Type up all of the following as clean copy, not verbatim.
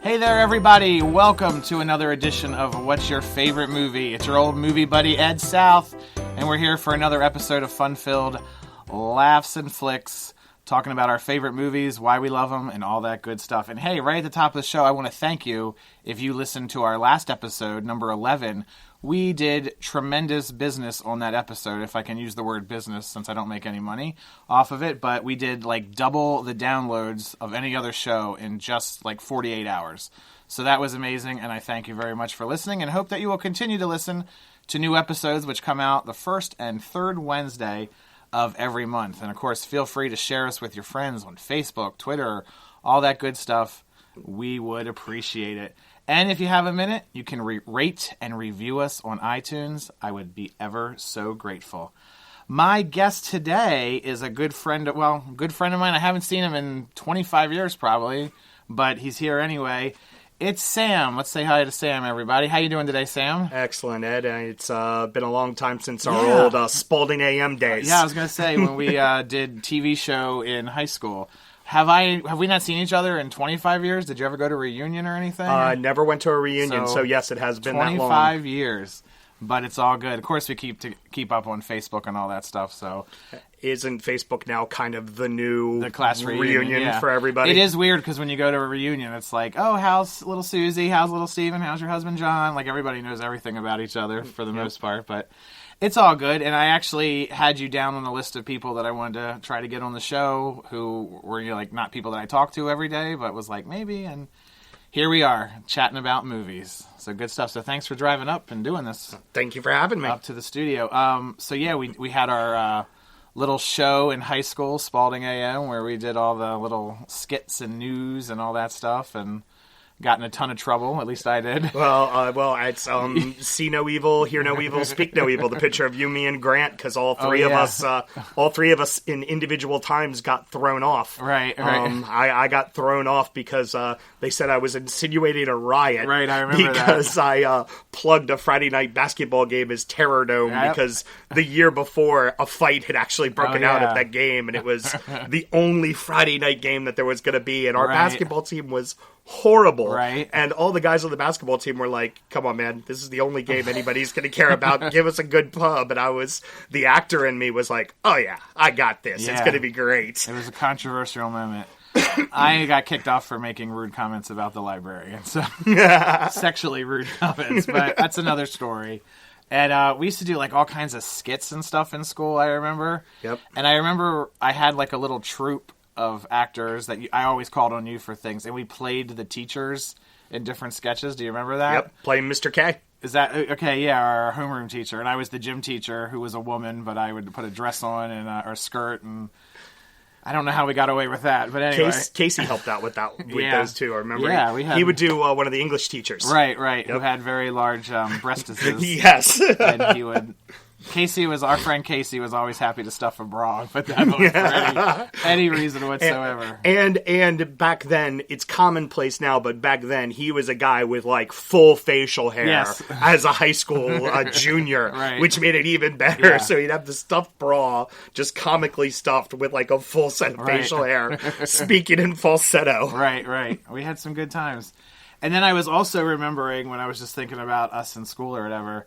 Hey there, everybody. Welcome to another edition of What's Your Favorite Movie? It's your old movie buddy, Ed South, and we're here for another episode of fun-filled laughs and flicks, talking about our favorite movies, why we love them, and all that good stuff. And hey, right at the top of the show, I want to thank you if you listened to our last episode, number 11. We did tremendous business on that episode, if I can use the word business, since I don't make any money off of it. But we did like double the downloads of any other show in just like 48 hours. So that was amazing, and I thank you very much for listening, and hope that you will continue to listen to new episodes, which come out the first and third Wednesday of every month. And of course, feel free to share us with your friends on Facebook, Twitter, all that good stuff. We would appreciate it. And if you have a minute, you can rate and review us on iTunes. I would be ever so grateful. My guest today is a good friend of mine. I haven't seen him in 25 years probably, but he's here anyway. It's Sam. Let's say hi to Sam, everybody. How you doing today, Sam? Excellent, Ed. It's been a long time since our old Spalding AM days. Yeah, I was going to say, when we did TV show in high school. Have we not seen each other in 25 years? Did you ever go to a reunion or anything? Never went to a reunion, so yes, it has been that long. 25 years, but it's all good. Of course, we keep up on Facebook and all that stuff, so... Isn't Facebook now kind of the class reunion for everybody? It is weird, because when you go to a reunion, it's like, oh, how's little Susie? How's little Steven? How's your husband John? Like, everybody knows everything about each other for the most part, but... It's all good, and I actually had you down on the list of people that I wanted to try to get on the show who were like not people that I talk to every day, but was like maybe, and here we are, chatting about movies. So good stuff. So thanks for driving up and doing this. Thank you for having me. Up to the studio. So yeah, we had our little show in high school, Spalding AM, where we did all the little skits and news and all that stuff, and... got in a ton of trouble. At least I did. Well, it's see no evil, hear no evil, speak no evil. The picture of you, me, and Grant, because all three of us in individual times got thrown off. Right. I got thrown off because they said I was insinuating a riot. Right, I remember because I plugged a Friday night basketball game as Terror Dome because the year before a fight had actually broken out at that game, and it was the only Friday night game that there was going to be, and our basketball team was horrible. Right. And all the guys on the basketball team were like, come on, man, this is the only game anybody's going to care about. Give us a good pub. And the actor in me was like, oh yeah, I got this. Yeah. It's going to be great. It was a controversial moment. I got kicked off for making rude comments about the librarian. So sexually rude comments, but that's another story. And we used to do like all kinds of skits and stuff in school, I remember. Yep. And I remember I had like a little troupe of actors that I always called on you for things, and we played the teachers in different sketches. Do you remember that? Yep, playing Mr. K. Is that okay? Yeah, our homeroom teacher, and I was the gym teacher who was a woman, but I would put a dress on and or a skirt, and I don't know how we got away with that, but anyway. Casey helped out with that with those two. I remember. Yeah, he would do one of the English teachers. Right, yep. Who had very large breastises. Yes, and he would. Our friend Casey was always happy to stuff a bra, but that was for any reason whatsoever. And back then, it's commonplace now, but back then, he was a guy with like full facial hair as a high school junior, which made it even better. Yeah. So he'd have the stuffed bra, just comically stuffed with like a full set of facial hair, speaking in falsetto. Right. We had some good times. And then I was also remembering when I was just thinking about us in school or whatever,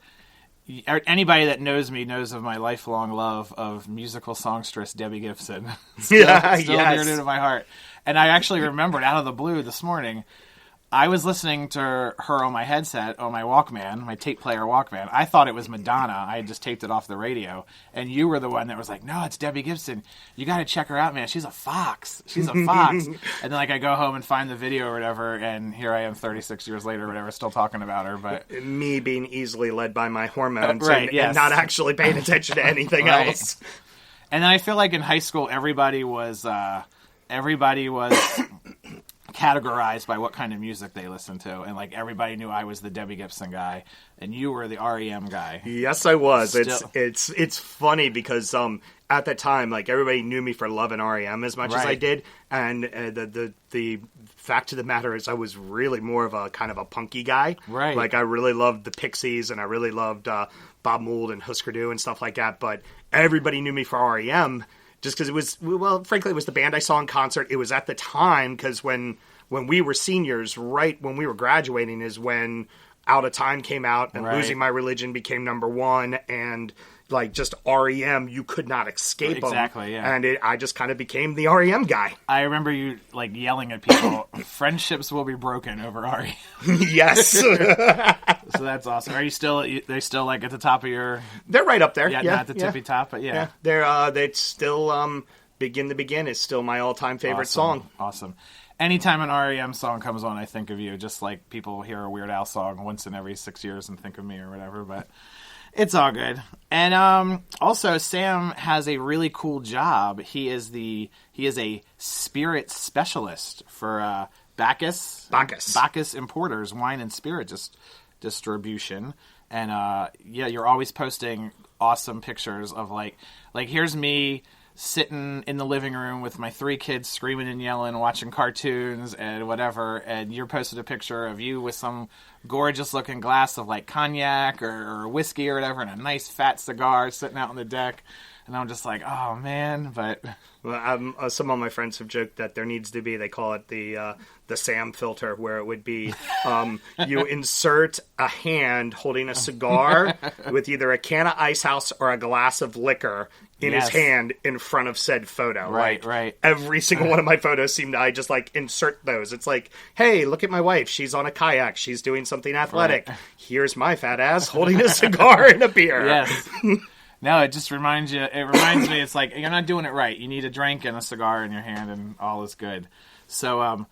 anybody that knows me knows of my lifelong love of musical songstress Debbie Gibson. Still dear to my heart. And I actually remembered out of the blue this morning, I was listening to her on my headset, on my Walkman, my tape player Walkman. I thought it was Madonna. I had just taped it off the radio. And you were the one that was like, no, it's Debbie Gibson. You got to check her out, man. She's a fox. And then like I go home and find the video or whatever, and here I am 36 years later or whatever, still talking about her. But me being easily led by my hormones and not actually paying attention to anything else. And then I feel like in high school, everybody was categorized by what kind of music they listened to, and like everybody knew I was the Debbie Gibson guy and you were the REM guy. Yes, I was. It's funny because at that time, like everybody knew me for loving REM as much as I did, and the fact of the matter is I was really more of a kind of a punky guy. Right. Like I really loved the Pixies and I really loved Bob Mould and Husker Du and stuff like that, but everybody knew me for REM just because it was, well, frankly, it was the band I saw in concert. It was at the time because when when we were seniors, right when we were graduating, is when Out of Time came out, and Losing My Religion became number one, and like just REM, you could not escape them. Exactly, yeah. And I just kind of became the REM guy. I remember you like yelling at people, friendships will be broken over REM. Yes. So that's awesome. Are you still, they still like at the top of your... They're right up there. Yeah, not the tippy top, but yeah. They're still, Begin to Begin is still my all-time favorite song. Awesome. Anytime an REM song comes on, I think of you. Just like people hear a Weird Al song once in every 6 years and think of me or whatever, but it's all good. And also, Sam has a really cool job. He is a spirit specialist for Bacchus Importers, wine and spirit distribution. And you're always posting awesome pictures of like here's me sitting in the living room with my 3 kids screaming and yelling, watching cartoons and whatever, and you're posted a picture of you with some gorgeous looking glass of like cognac or whiskey or whatever, and a nice fat cigar sitting out on the deck. And I'm just like, oh man, but... Well, some of my friends have joked that there needs to be, they call it the Sam filter, where it would be you insert a hand holding a cigar with either a can of Ice House or a glass of liquor in his hand in front of said photo. Right. Every single one of my photos I just like insert those. It's like, hey, look at my wife. She's on a kayak. She's doing something athletic. Right. Here's my fat ass holding a cigar and a beer. Yes. No, it just reminds me, it's like, you're not doing it right. You need a drink and a cigar in your hand and all is good. So,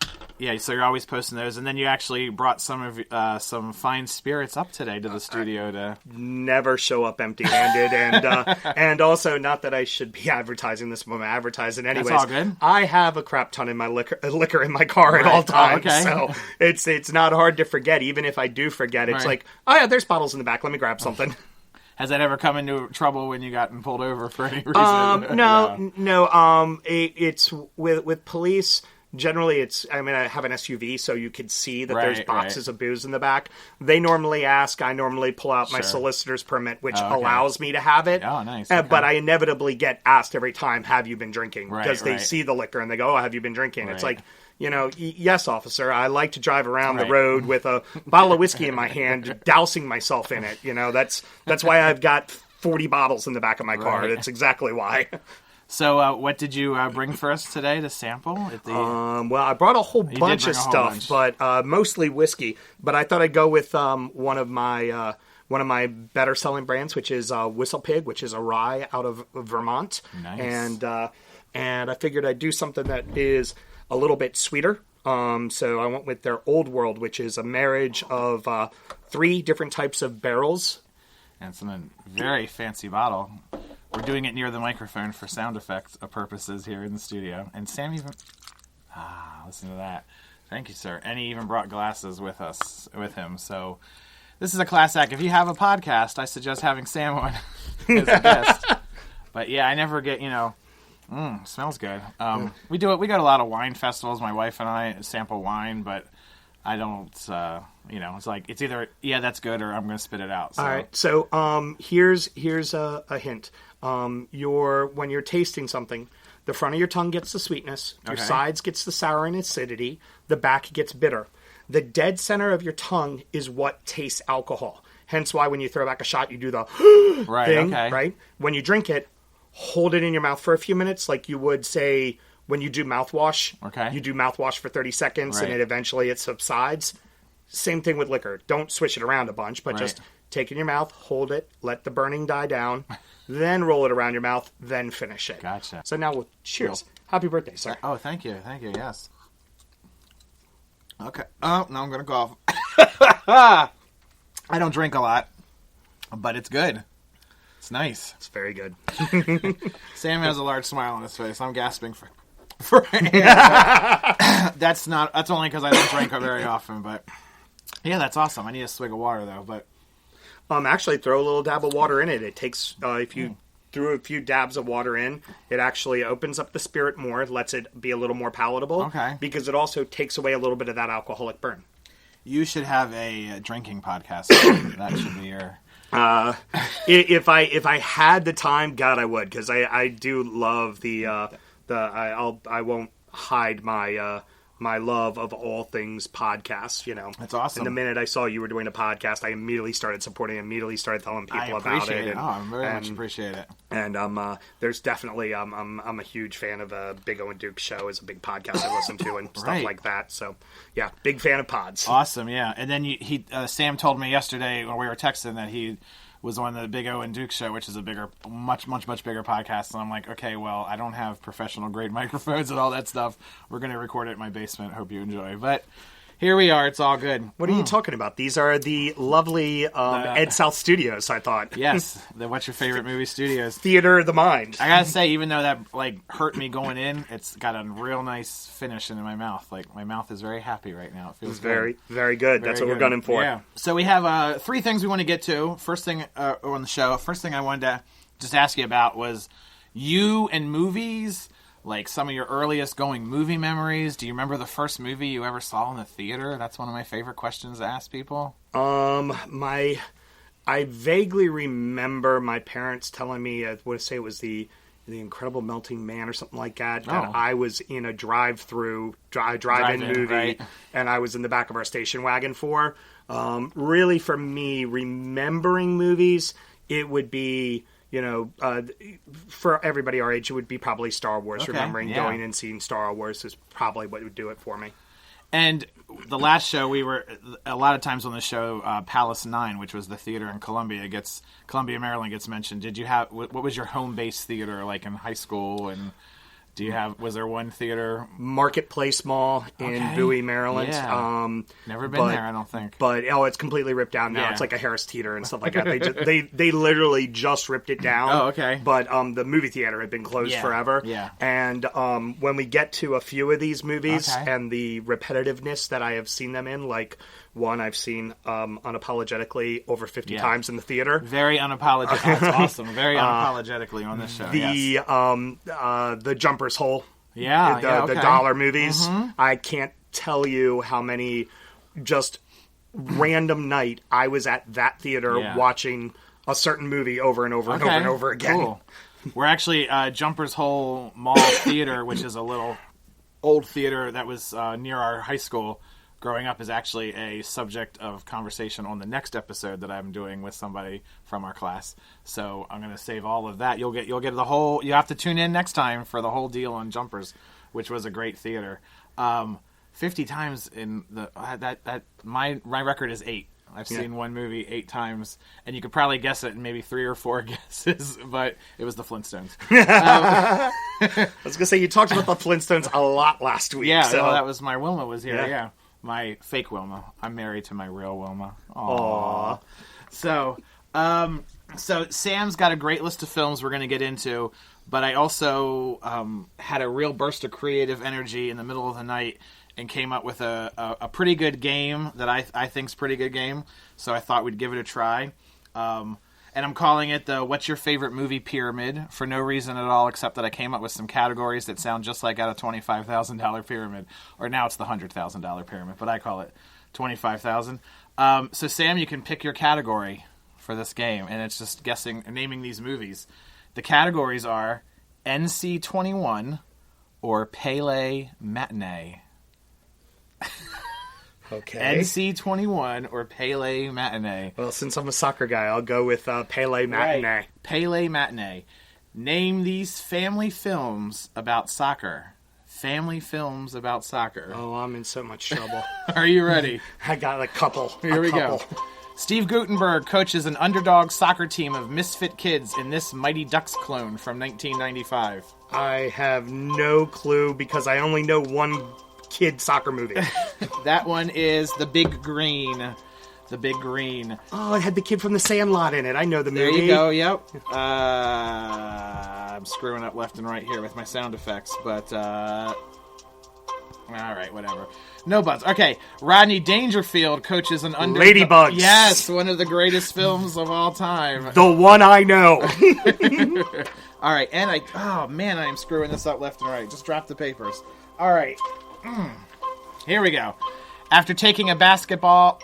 so you're always posting those. And then you actually brought some fine spirits up today to the studio to... Never show up empty-handed. And also, not that I should be advertising this, but I'm advertising anyways. That's all good. I have a crap ton in my liquor in my car at all times. Oh, okay. So it's not hard to forget. Even if I do forget, it's like, oh yeah, there's bottles in the back. Let me grab something. Has that ever come into trouble when you gotten pulled over for any reason? No. It's with police. Generally, I have an SUV, so you could see that there's boxes of booze in the back. They normally ask. I normally pull out my solicitor's permit, which allows me to have it. Oh, nice. Okay. But I inevitably get asked every time, have you been drinking? Because they see the liquor and they go, oh, have you been drinking? It's like, yes, officer, I like to drive around the road with a bottle of whiskey in my hand, dousing myself in it. That's why I've got 40 bottles in the back of my car. That's exactly why. So, what did you bring for us today to sample? Well, I brought a whole bunch of stuff, but mostly whiskey. But I thought I'd go with one of my better selling brands, which is Whistle Pig, which is a rye out of Vermont. Nice. And I figured I'd do something that is a little bit sweeter. So I went with their Old World, which is a marriage of 3 different types of barrels. And it's in a very fancy bottle. We're doing it near the microphone for sound effects purposes here in the studio. And Sam even... listen to that. Thank you, sir. And he even brought glasses with him. So this is a class act. If you have a podcast, I suggest having Sam on as a guest. But yeah, I never get, smells good. We go to a lot of wine festivals. My wife and I sample wine, but I don't, it's like, it's either, that's good, or I'm going to spit it out. So. All right. So, here's a hint. When you're tasting something, the front of your tongue gets the sweetness, your sides gets the sour and acidity, the back gets bitter. The dead center of your tongue is what tastes alcohol. Hence why when you throw back a shot, you do the thing, right? When you drink it, hold it in your mouth for a few minutes, like you would say when you do mouthwash. Okay. You do mouthwash for 30 seconds, and it subsides. Same thing with liquor. Don't switch it around a bunch, but just take it in your mouth, hold it, let the burning die down, then roll it around your mouth, then finish it. Gotcha. So now, cheers. Cool. Happy birthday, sir. Oh, thank you. Thank you, yes. Okay. Oh, now I'm going to cough. I don't drink a lot, but it's good. It's nice. It's very good. Sam has a large smile on his face. I'm gasping for That's only because I don't drink very often, but yeah, that's awesome. I need a swig of water though, but actually throw a little dab of water in it. It takes if you threw a few dabs of water in, it actually opens up the spirit more, lets it be a little more palatable. Okay. Because it also takes away a little bit of that alcoholic burn. You should have a drinking podcast. That should be your. If I had the time, God, I would, because I do love I won't hide my my love of all things podcasts, That's awesome. And the minute I saw you were doing a podcast, I immediately started supporting, immediately started telling people about it. And, I very much appreciate it. And there's definitely I'm a huge fan of Big O and Duke's show. It's a big podcast I listen to and stuff like that. So yeah, big fan of pods. Awesome, yeah. And then Sam told me yesterday when we were texting that he was on the Big O and Duke show, which is a bigger, much bigger podcast. And I'm like, okay, well, I don't have professional grade microphones and all that stuff. We're going to record it in my basement. Hope you enjoy. But here we are. It's all good. What are you talking about? These are the lovely Ed South Studios, I thought. Yes, the What's Your Favorite Movie Studios. Theater of the Mind. I gotta say, even though that hurt me going in, it's got a real nice finish in my mouth. My mouth is very happy right now. It feels very, very good. That's what we're gunning for. Yeah. So we have 3 things we want to get to. First thing on the show. First thing I wanted to just ask you about was you and movies. Some of your earliest going movie memories. Do you remember the first movie you ever saw in the theater? That's one of my favorite questions to ask people. I vaguely remember my parents telling me, I want to say it was the Incredible Melting Man or something like that, that I was in a drive-in movie, right. And I was in the back of our station wagon for. Really, for me, remembering movies, it would be... for everybody our age, it would be probably Star Wars. Okay, going and seeing Star Wars is probably what would do it for me. And the last show, we were a lot of times on the show, Palace 9, which was the theater in Columbia, Maryland gets mentioned. Did you have what was your home base theater like in high school? And was there one theater? Marketplace Mall in Bowie, Maryland. Yeah. Never been there, I don't think. But it's completely ripped down now. Yeah. It's like a Harris Teeter and stuff like that. They literally just ripped it down. Oh, okay. But the movie theater had been closed forever. Yeah. And when we get to a few of these movies and the repetitiveness that I have seen them in, like one I've seen unapologetically over 50 times in the theater. Very unapologetic. That's awesome. Very unapologetically on this show. The Jumper's Hole. Yeah. The dollar movies. Mm-hmm. I can't tell you how many just random night I was at that theater watching a certain movie over and over and over and over again. Cool. We're actually Jumper's Hole Mall Theater, which is a little old theater that was near our high school. Growing up is actually a subject of conversation on the next episode that I'm doing with somebody from our class. So I'm going to save all of that. You'll get the whole. You have to tune in next time for the whole deal on Jumpers, which was a great theater. 50 times in the my record is 8. I've seen one movie 8 times, and you could probably guess it in maybe 3 or 4 guesses, but it was the Flintstones. I was going to say, you talked about the Flintstones a lot last week. Yeah, so. Well, that was my Wilma was here, yeah. My fake Wilma. I'm married to my real Wilma. Aww. So Sam's got a great list of films we're going to get into, but I also had a real burst of creative energy in the middle of the night and came up with a pretty good game that I think's a pretty good game. So I thought we'd give it a try. And I'm calling it the What's Your Favorite Movie Pyramid for no reason at all except that I came up with some categories that sound just like out a $25,000 pyramid. Or now it's the $100,000 pyramid, but I call it $25,000. So Sam, you can pick your category for this game, and it's just naming these movies. The categories are NC-21 or Pele Matinee. Okay. NC-21 or Pele Matinee. Well, since I'm a soccer guy, I'll go with Pele Matinee. Right. Pele Matinee. Name these family films about soccer. Family films about soccer. Oh, I'm in so much trouble. Are you ready? I got a couple. Here we go. Steve Guttenberg coaches an underdog soccer team of misfit kids in this Mighty Ducks clone from 1995. I have no clue because I only know one kid soccer movie. That one is The Big Green. The Big Green. Oh, it had the kid from The Sandlot in it. I know the movie. There you go, yep. I'm screwing up left and right here with my sound effects, but all right, whatever. No buts. Okay, Rodney Dangerfield coaches an Ladybugs. Yes, one of the greatest films of all time. The one I know. All right, and oh man, I am screwing this up left and right. Just drop the papers. All right. Here we go. After taking on basketball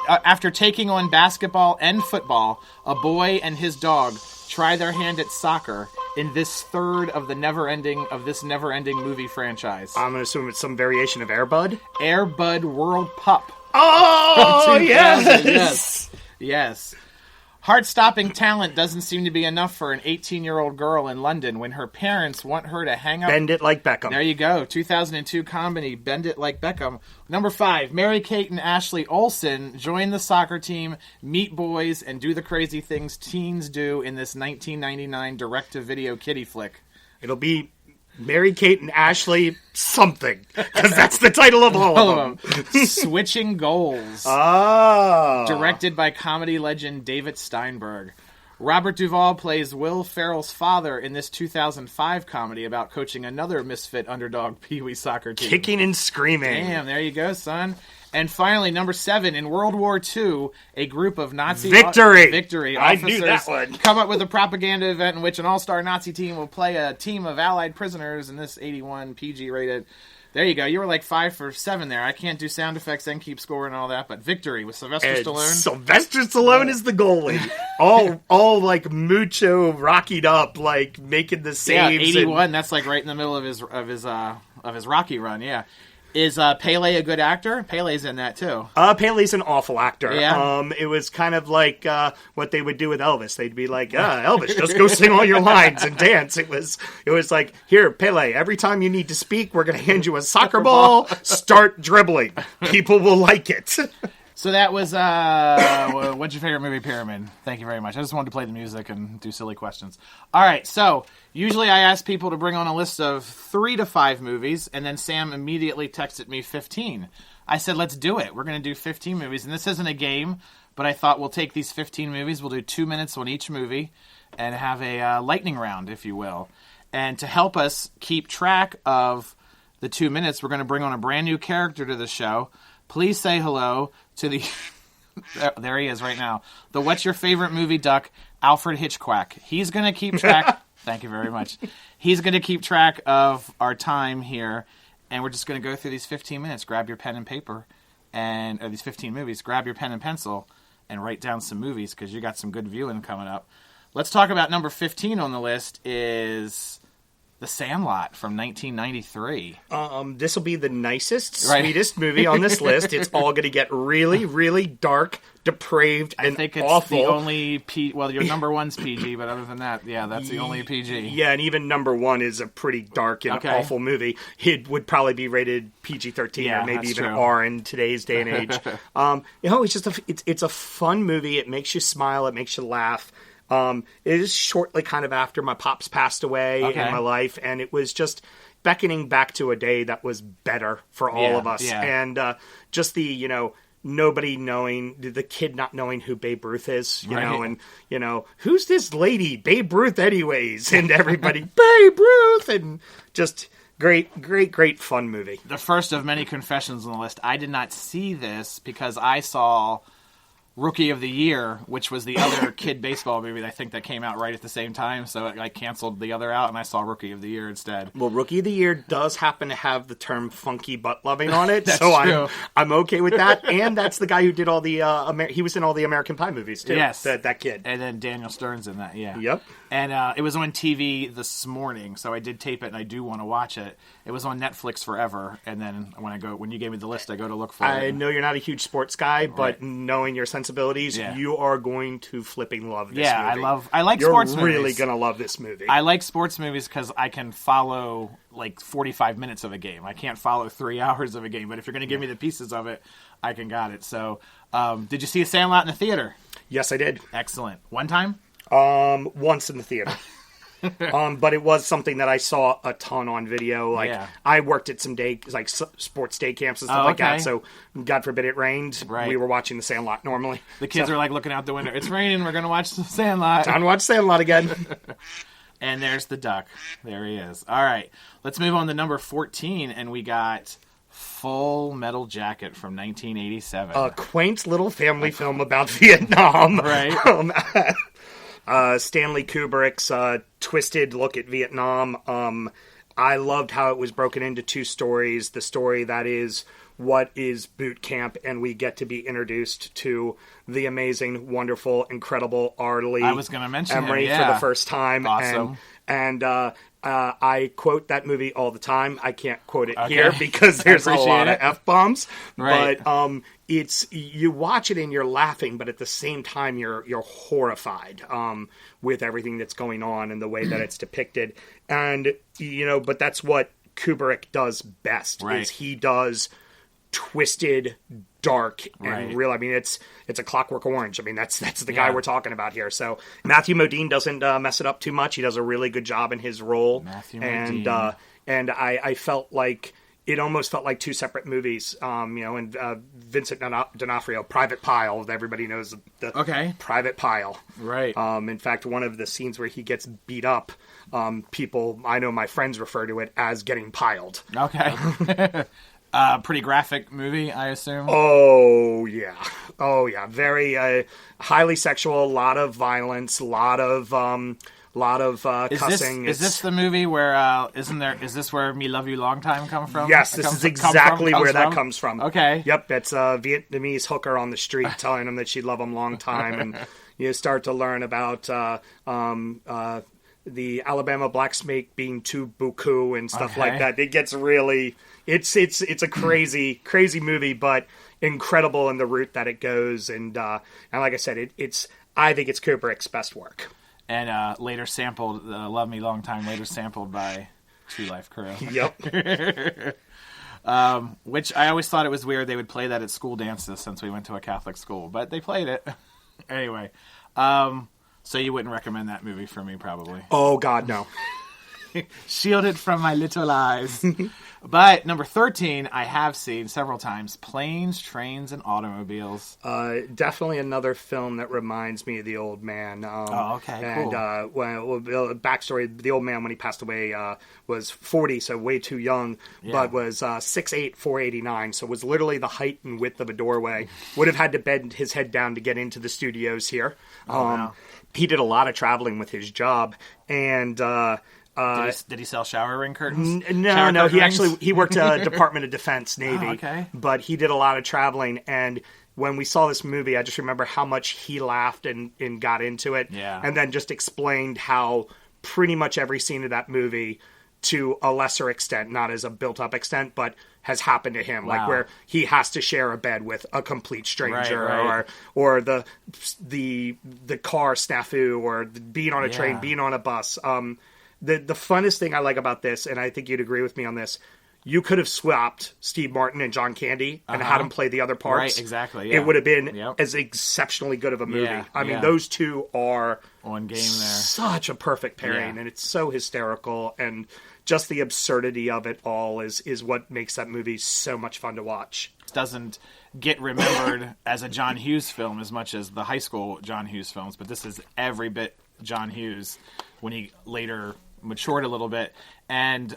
and football, a boy and his dog try their hand at soccer in this third of this never-ending movie franchise? I'm going to assume it's some variation of Air Bud. Air Bud World Pup. Oh, yes! Yes. Heart-stopping talent doesn't seem to be enough for an 18-year-old girl in London when her parents want her to hang up... Bend It Like Beckham. There you go. 2002 comedy, Bend It Like Beckham. Number 5, Mary-Kate and Ashley Olsen join the soccer team, meet boys, and do the crazy things teens do in this 1999 direct-to-video kiddie flick. It'll be Mary-Kate and Ashley something, because that's the title of all of them. Switching Goals. Oh. Directed by comedy legend David Steinberg. Robert Duvall plays Will Ferrell's father in this 2005 comedy about coaching another misfit underdog Pee Wee soccer team. Kicking and screaming. Damn, there you go, son. And finally, number 7, in World War II, a group of Nazi... Victory officers I knew that one. come up with a propaganda event in which an all-star Nazi team will play a team of Allied prisoners in this 81 PG rated. There you go. You were like 5 for 7 there. I can't do sound effects and keep score and all that, but Victory with Sylvester Stallone. Sylvester Stallone is the goalie. all like mucho rockied up, like making the saves. Yeah, 81. That's like right in the middle of his Rocky run. Yeah. Is Pele a good actor? Pele's in that too. Pele's an awful actor. Yeah. It was kind of like what they would do with Elvis. They'd be like, Elvis, just go sing all your lines and dance. It was like, here, Pele, every time you need to speak, we're going to hand you a soccer ball. Start dribbling. People will like it. So that was, what's your favorite movie, Pyramid? Thank you very much. I just wanted to play the music and do silly questions. All right, so usually I ask people to bring on a list of 3 to 5 movies, and then Sam immediately texted me 15. I said, let's do it. We're going to do 15 movies, and this isn't a game, but I thought we'll take these 15 movies, we'll do 2 minutes on each movie, and have a lightning round, if you will. And to help us keep track of the 2 minutes, we're going to bring on a brand new character to the show. Please say hello to the... there he is right now. The What's Your Favorite Movie Duck, Alfred Hitchcock. He's going to keep track... Thank you very much. He's going to keep track of our time here, and we're just going to go through these 15 minutes. Grab your pen and paper, or these 15 movies. Grab your pen and pencil, and write down some movies, because you got some good viewing coming up. Let's talk about number 15 on the list is... The Sandlot from 1993. This will be the nicest, sweetest movie on this list. It's all going to get really, really dark, depraved, and awful. I think it's the only well, your number one's PG, but other than that, yeah, that's the only PG. Yeah, and even number 1 is a pretty dark and awful movie. It would probably be rated PG-13 or maybe even R in today's day and age. It's just it's a fun movie. It makes you smile. It makes you laugh. It is shortly kind of after my pops passed away in my life, and it was just beckoning back to a day that was better for all of us. Yeah. And just the, nobody knowing, the kid not knowing who Babe Ruth is, you know, and, who's this lady, Babe Ruth anyways, and everybody, Babe Ruth, and just... Great fun movie. The first of many confessions on the list. I did not see this because I saw... Rookie of the Year, which was the other kid baseball movie I think that came out right at the same time, so I canceled the other out and I saw Rookie of the Year instead. Well, Rookie of the Year does happen to have the term funky butt loving on it, that's so true. I'm okay with that. And that's the guy who did all the he was in all the American Pie movies too. Yes, that kid. And then Daniel Stern's in that. Yeah. Yep. And it was on TV this morning, so I did tape it and I do want to watch it. It was on Netflix forever, and then when you gave me the list, I go to look for it. I know you're not a huge sports guy, but knowing your sensibilities, you are going to flipping love this movie. I like sports movies. You're really going to love this movie. I like sports movies because I can follow like 45 minutes of a game. I can't follow 3 hours of a game, but if you're going to give me the pieces of it, I can got it. So, did you see a Sandlot in the theater? Yes, I did. Excellent. One time? Once in the theater. But it was something that I saw a ton on video. I worked at some sports day camps and stuff like that. So God forbid it rained. Right. We were watching The Sandlot normally. The kids are looking out the window. It's raining. We're going to watch The Sandlot. Time to watch Sandlot again. And there's the duck. There he is. All right. Let's move on to number 14. And we got Full Metal Jacket from 1987. A quaint little family film about Vietnam. Right. Stanley Kubrick's twisted look at Vietnam. I loved how it was broken into 2 stories. The story that is what is boot camp, and we get to be introduced to the amazing, wonderful, incredible R. Lee. I was going to mention Emery him, for the first time. Awesome. And I quote that movie all the time. I can't quote it here because there's a lot of F-bombs. Right. But it's you watch it and you're laughing, but at the same time you're horrified with everything that's going on and the way that it's depicted. And but that's what Kubrick does best. Right. Is he does twisted, dark, and real. I mean, it's a Clockwork Orange. I mean, that's the guy we're talking about here. So Matthew Modine doesn't mess it up too much. He does a really good job in his role. Matthew Modine. And I felt like it almost felt like two separate movies. And Vincent D'Onofrio, Private Pile. Everybody knows the Private Pile. Right. In fact, one of the scenes where he gets beat up, I know my friends refer to it as getting piled. Okay. Pretty graphic movie, I assume. Oh yeah. Very highly sexual. A lot of violence. A lot of cussing. Is this the movie where is this where "Me Love You Long Time" come from? Yes, this is exactly where that comes from. Okay. Yep, it's a Vietnamese hooker on the street telling him that she'd love him long time, and you start to learn about the Alabama blacksmith being too buku and stuff like that. It gets really. It's a crazy movie, but incredible in the route that it goes, and like I said, I think it's Kubrick's best work. And later sampled, "Love Me Long Time" later sampled by Two Life Crew. Yep. Which I always thought it was weird they would play that at school dances since we went to a Catholic school, but they played it anyway. So you wouldn't recommend that movie for me, probably? Oh God, no. Shielded from my little eyes. But number 13, I have seen several times: Planes, Trains, and Automobiles. Definitely another film that reminds me of The Old Man. Okay, and, cool. Backstory: the old man, when he passed away, was 40, so way too young, but was 6'8", 489, so was literally the height and width of a doorway. Would have had to bend his head down to get into the studios here. Wow. He did a lot of traveling with his job, and... did he sell shower ring curtains? No. He worked Department of Defense, Navy. Oh, okay. But he did a lot of traveling, and when we saw this movie, I just remember how much he laughed and got into it. Yeah. And then just explained how pretty much every scene of that movie, to a lesser extent, not as a built-up extent, but has happened to him. Wow. Like where he has to share a bed with a complete stranger, right. or the car snafu, or being on a train, being on a bus. The funnest thing I like about this, and I think you'd agree with me on this, you could have swapped Steve Martin and John Candy and had him play the other parts. Right, exactly. Yeah. It would have been as exceptionally good of a movie. Yeah, I mean, those two are on game there. Such a perfect pairing, and it's so hysterical, and just the absurdity of it all is what makes that movie so much fun to watch. Doesn't get remembered as a John Hughes film as much as the high school John Hughes films, but this is every bit John Hughes when he later matured a little bit, and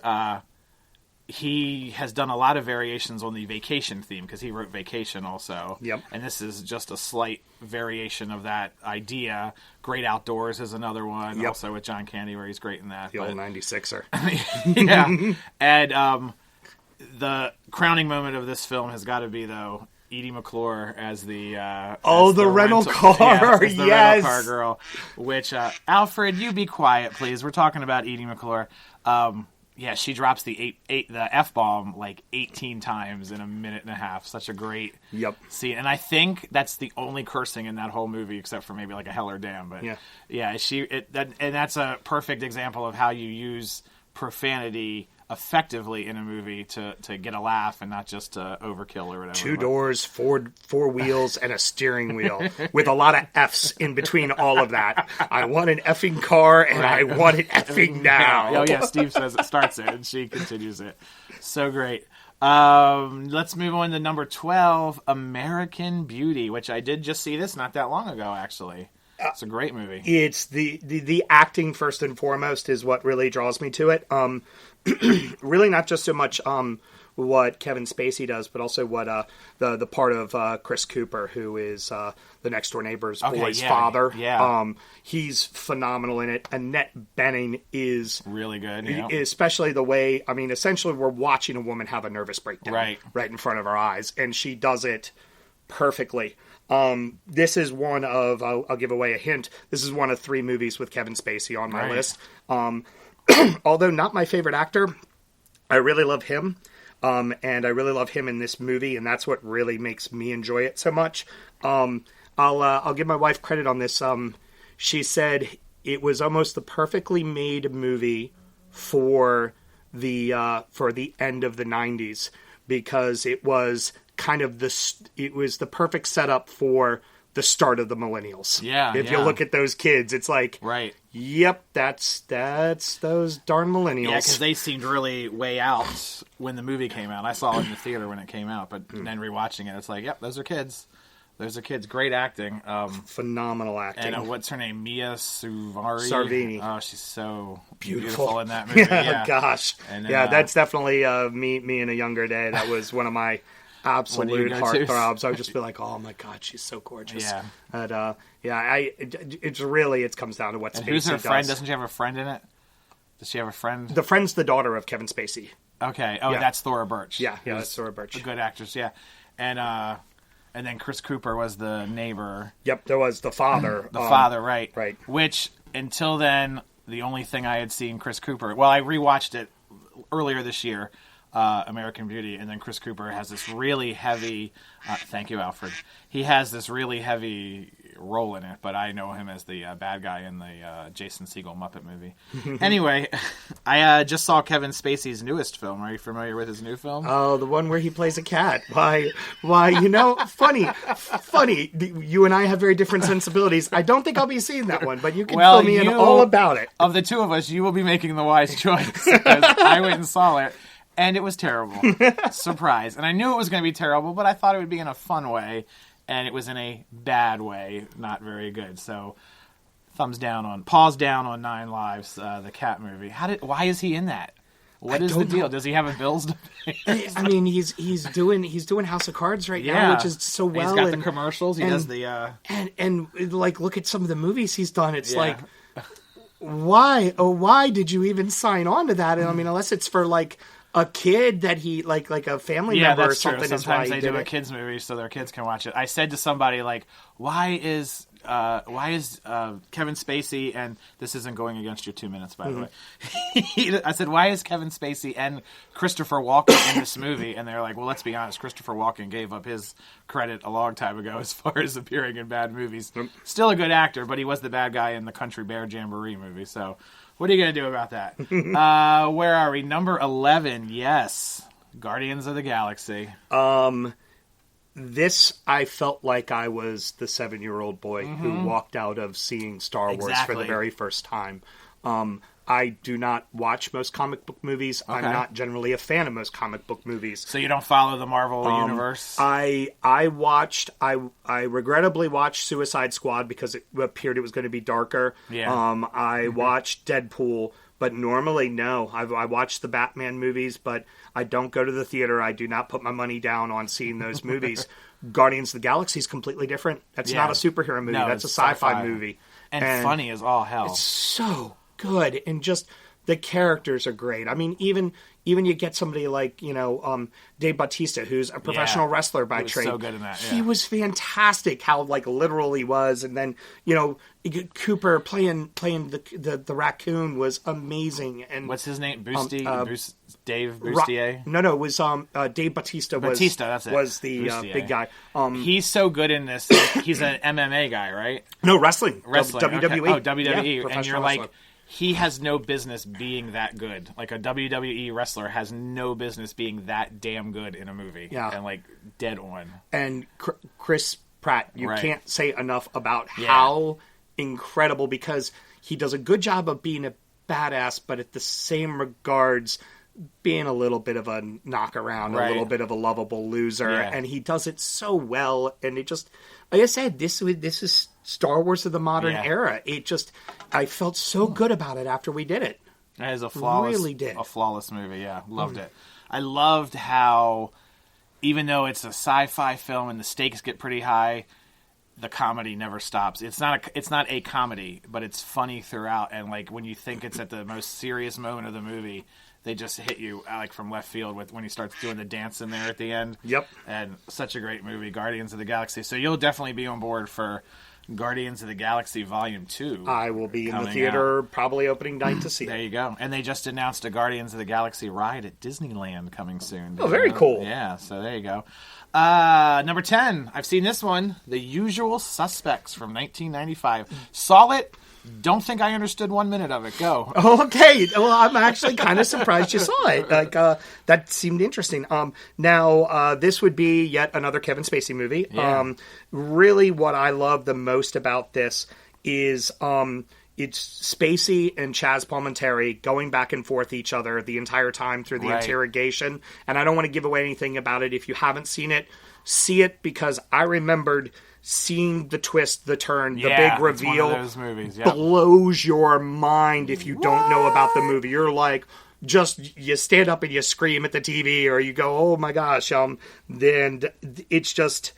he has done a lot of variations on the Vacation theme because he wrote Vacation also. Yep. And this is just a slight variation of that idea. Great Outdoors is another one, also with John Candy, where he's great in that. The old 96er. Yeah. And the crowning moment of this film has got to be, though, Edie McClure as the rental car, as the rental car girl. Which Alfred, you be quiet, please. We're talking about Edie McClure. She drops the F-bomb like 18 times in a minute and a half. Such a great scene, and I think that's the only cursing in that whole movie, except for maybe like a hell or damn. But and that's a perfect example of how you use profanity effectively in a movie to get a laugh and not just to overkill or whatever. 2 doors, four wheels, and a steering wheel with a lot of F's in between all of that. I want an effing car, and I want it effing now. Oh yeah, Steve says it starts it, and she continues it. So great. Let's move on to number 12, American Beauty, which I did just see this not that long ago, actually. It's a great movie. It's the acting first and foremost is what really draws me to it. Really not just so much what Kevin Spacey does, but also what the part of Chris Cooper, who is the next door neighbor's boy's father. Yeah. He's phenomenal in it. Annette Bening is really good, especially the way. I mean, essentially, we're watching a woman have a nervous breakdown right in front of our eyes, and she does it perfectly. This is one of, I'll give away a hint, this is one of 3 movies with Kevin Spacey on my list. although not my favorite actor, I really love him. And I really love him in this movie, and that's what really makes me enjoy it so much. I'll give my wife credit on this. She said it was almost the perfectly made movie for the end of the 90s, because it was kind of it was the perfect setup for the start of the millennials. Yeah. If you look at those kids, it's like, right. Yep, that's those darn millennials. Yeah, because they seemed really way out when the movie came out. I saw it in the theater when it came out, but then rewatching it, it's like, yep, those are kids. Those are kids. Great acting. Phenomenal acting. And what's her name? Mia Sarvini. Oh, she's so beautiful in that movie. Yeah. Gosh. And, that's definitely me in a younger day. That was one of my absolute heartthrobs. I would just be like, oh my God, she's so gorgeous. Yeah. But, it comes down to what Spacey who's her does. friend? Doesn't she have a friend in it? Does she have a friend? The friend's the daughter of Kevin Spacey. Okay. Oh, that's Thora Birch. Yeah, that's Thora Birch. A good actress, yeah. And then Chris Cooper was the neighbor. Yep, there was the father. The father, right. Right. Which, until then, the only thing I had seen Chris Cooper... Well, I rewatched it earlier this year, American Beauty, and then Chris Cooper has this really heavy... thank you, Alfred. He has this really heavy role in it, but I know him as the bad guy in the Jason Segel Muppet movie. Anyway, I just saw Kevin Spacey's newest film. Are you familiar with his new film? Oh, the one where he plays a cat. Why, funny. You and I have very different sensibilities. I don't think I'll be seeing that one, but you can fill me in all about it. Of the two of us, you will be making the wise choice, because I went and saw it, and it was terrible. Surprise. And I knew it was going to be terrible, but I thought it would be in a fun way. And it was in a bad way, not very good. So, pause down on 9 Lives, the cat movie. Why is he in that? What is the deal? Does he have a bills to pay? I mean, he's doing House of Cards right now, which is so well. He's got the commercials. He does the and like look at some of the movies he's done. It's like, why? Oh, why did you even sign on to that? And I mean, unless it's for like a kid that he like a family member or something. True. Sometimes they do a kids movie so their kids can watch it. I said to somebody like, why is Kevin Spacey, and this isn't going against your 2 minutes, by the way. I said, why is Kevin Spacey and Christopher Walken in this movie? And they're like, well, let's be honest, Christopher Walken gave up his credit a long time ago as far as appearing in bad movies. Still a good actor, but he was the bad guy in the Country Bear Jamboree movie, so what are you going to do about that? Where are we? Number 11, yes. Guardians of the Galaxy. This, I felt like I was the 7-year-old boy who walked out of seeing Star Wars for the very first time. I do not watch most comic book movies. Okay. I'm not generally a fan of most comic book movies. So you don't follow the Marvel universe? I regrettably watched Suicide Squad because it appeared it was going to be darker. Yeah. I watched Deadpool, but normally, no. I watch the Batman movies, but I don't go to the theater. I do not put my money down on seeing those movies. Guardians of the Galaxy is completely different. That's not a superhero movie. That's a sci-fi movie. And funny as all hell. It's so good, and just the characters are great. I mean, even you get somebody like Dave Bautista, who's a professional wrestler by trade. So good in that. He was fantastic. How literal he was, and then Cooper playing the raccoon was amazing. And what's his name? Dave Bustier? No, it was Dave Bautista. That's it. Was the big guy. He's so good in this. He's an MMA guy, right? No, wrestling. WWE. Okay. Oh, WWE. Yeah, and you're like, he has no business being that good. Like a WWE wrestler has no business being that damn good in a movie. Yeah. And dead on. And Chris Pratt, you can't say enough about how incredible, because he does a good job of being a badass, but at the same regards being a little bit of a knockaround, a little bit of a lovable loser, and he does it so well. And it just, like I said, this is Star Wars of the modern era. I felt so good about it after we did it. It is a flawless movie. Yeah, loved it. I loved how, even though it's a sci-fi film and the stakes get pretty high, the comedy never stops. It's not a comedy, but it's funny throughout. And when you think it's at the most serious moment of the movie, they just hit you from left field with when he starts doing the dance in there at the end. Yep. And such a great movie, Guardians of the Galaxy. So you'll definitely be on board for Guardians of the Galaxy Volume 2. I will be in the theater probably opening night to see There you go. And they just announced a Guardians of the Galaxy ride at Disneyland coming soon. Oh, very cool. Yeah, so there you go. Number 10. I've seen this one. The Usual Suspects from 1995. Saw it. Don't think I understood 1 minute of it. Go. Okay. Well, I'm actually kind of surprised you saw it. Like, that seemed interesting. Now, this would be yet another Kevin Spacey movie. Yeah. Really, what I love the most about this is it's Spacey and Chaz Palminteri going back and forth each other the entire time through the interrogation. And I don't want to give away anything about it. If you haven't seen it, see it, because I remembered seeing the twist, the turn, the big reveal. It's one of those movies. Blows your mind if you don't know about the movie. You're like, you stand up and you scream at the TV, or you go, oh my gosh. Then it's just,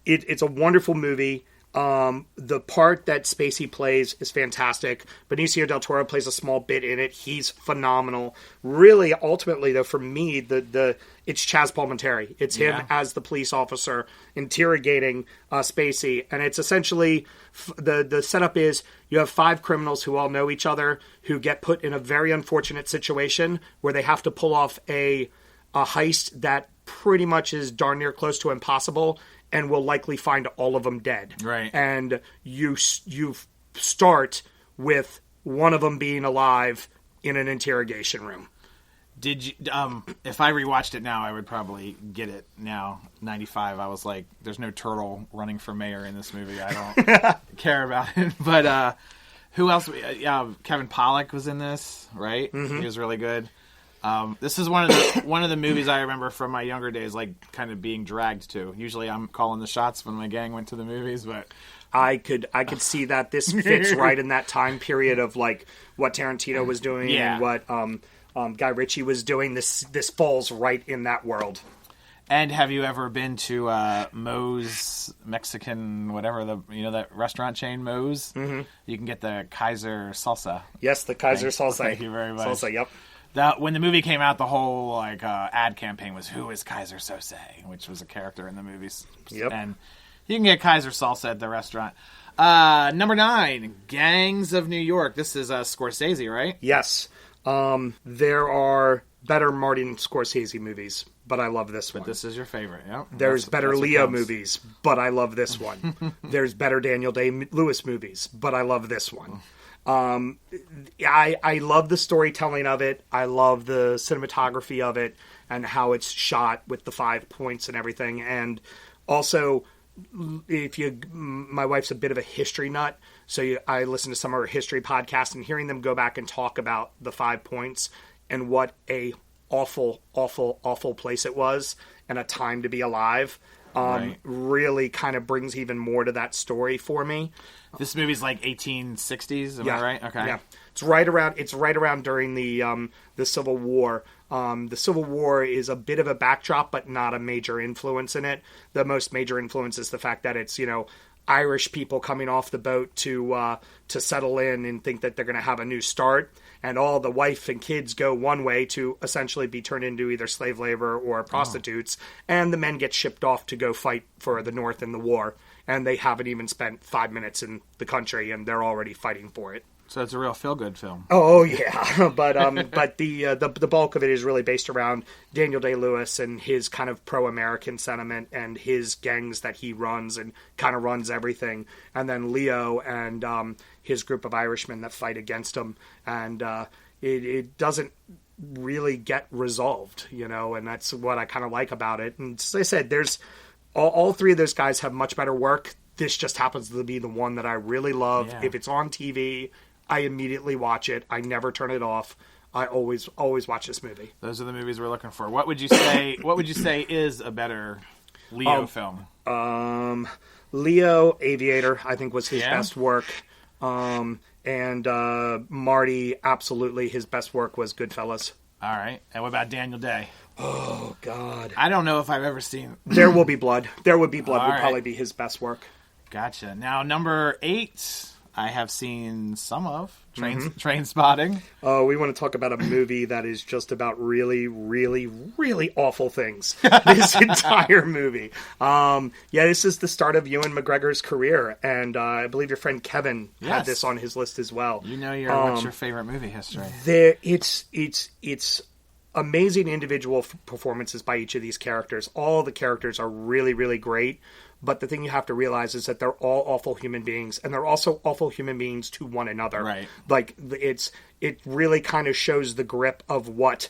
it's a wonderful movie. The part that Spacey plays is fantastic. Benicio del Toro plays a small bit in it. He's phenomenal. Really, ultimately, though, for me, it's Chaz Palminteri. It's him as the police officer interrogating Spacey, and it's essentially the setup is you have 5 criminals who all know each other, who get put in a very unfortunate situation where they have to pull off a heist that pretty much is darn near close to impossible, and will likely find all of them dead. Right. And you start with one of them being alive in an interrogation room. Did you? If I rewatched it now, I would probably get it now. 95. I was like, "There's no turtle running for mayor in this movie. I don't care about it." But who else? Kevin Pollak was in this, right? Mm-hmm. He was really good. This is one of the movies I remember from my younger days, like kind of being dragged to. Usually, I'm calling the shots when my gang went to the movies, but I could see that this fits right in that time period of like what Tarantino was doing and what Guy Ritchie was doing. This falls right in that world. And have you ever been to Moe's Mexican, whatever that restaurant chain, Moe's? Mm-hmm. You can get the Kaiser salsa. Yes, the Kaiser salsa. Thank you very much. Salsa, yep. When the movie came out, the whole ad campaign was "Who is Kaiser Sose?" which was a character in the movies. Yep. And you can get Kaiser salsa at the restaurant. Number 9, Gangs of New York. This is Scorsese, right? Yes. There are better Martin Scorsese movies, but I love this one. But this is your favorite, yeah? There's better Leo movies, but I love this one. There's better Daniel Day-Lewis movies, but I love this one. I love the storytelling of it. I love the cinematography of it and how it's shot with the 5 points and everything. And also, my wife's a bit of a history nut, so I listen to some of her history podcasts, and hearing them go back and talk about the 5 points and what a awful, awful, awful place it was and a time to be alive, really kind of brings even more to that story for me. This movie's like 1860s, am I right? Okay. Yeah. It's right around during the Civil War. The Civil War is a bit of a backdrop, but not a major influence in it. The most major influence is the fact that it's, Irish people coming off the boat to settle in and think that they're going to have a new start. And all the wife and kids go one way to essentially be turned into either slave labor or prostitutes. And the men get shipped off to go fight for the North in the war. And they haven't even spent 5 minutes in the country, and they're already fighting for it. So it's a real feel-good film. Oh yeah, but the bulk of it is really based around Daniel Day-Lewis and his kind of pro-American sentiment and his gangs that he runs and kind of runs everything, and then Leo and his group of Irishmen that fight against him, and it doesn't really get resolved, and that's what I kind of like about it. And as I said, there's all 3 of those guys have much better work. This just happens to be the one that I really love. Yeah. If it's on TV, I immediately watch it. I never turn it off. I always watch this movie. Those are the movies we're looking for. What would you say? What would you say is a better Leo film? Leo Aviator, I think, was his best work. And Marty, absolutely, his best work was Goodfellas. All right. And what about Daniel Day? Oh, God. I don't know if I've ever seen... There Will Be Blood. There Will Be Blood would probably be his best work. Gotcha. Now, number 8, I have seen some of Train Spotting. Oh, we want to talk about a movie that is just about really, really, really awful things. This entire movie. This is the start of Ewan McGregor's career, and I believe your friend Kevin had this on his list as well. You know what's your favorite movie history? It's amazing individual performances by each of these characters. All the characters are really, really great. But the thing you have to realize is that they're all awful human beings, and they're also awful human beings to one another. Right. Like, it really kind of shows the grip of what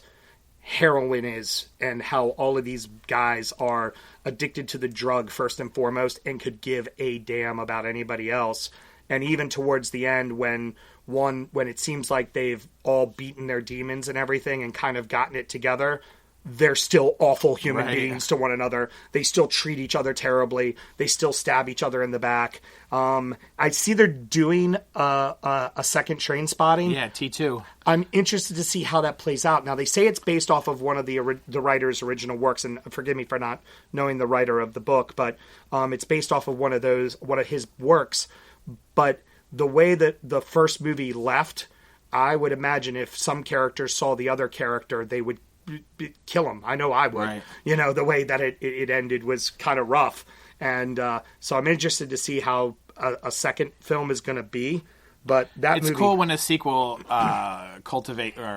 heroin is and how all of these guys are addicted to the drug first and foremost and could give a damn about anybody else. And even towards the end, when it seems like they've all beaten their demons and everything and kind of gotten it together, they're still awful human beings to one another. They still treat each other terribly. They still stab each other in the back. I see they're doing a second Train Spotting. Yeah, T2. I'm interested to see how that plays out. Now, they say it's based off of one of the writer's original works, and forgive me for not knowing the writer of the book, but it's based off of one of his works. But the way that the first movie left, I would imagine if some characters saw the other character, they would kill him. I know I would. Right. The way that it ended was kind of rough. And so I'm interested to see how a second film is going to be. But it's cool when a sequel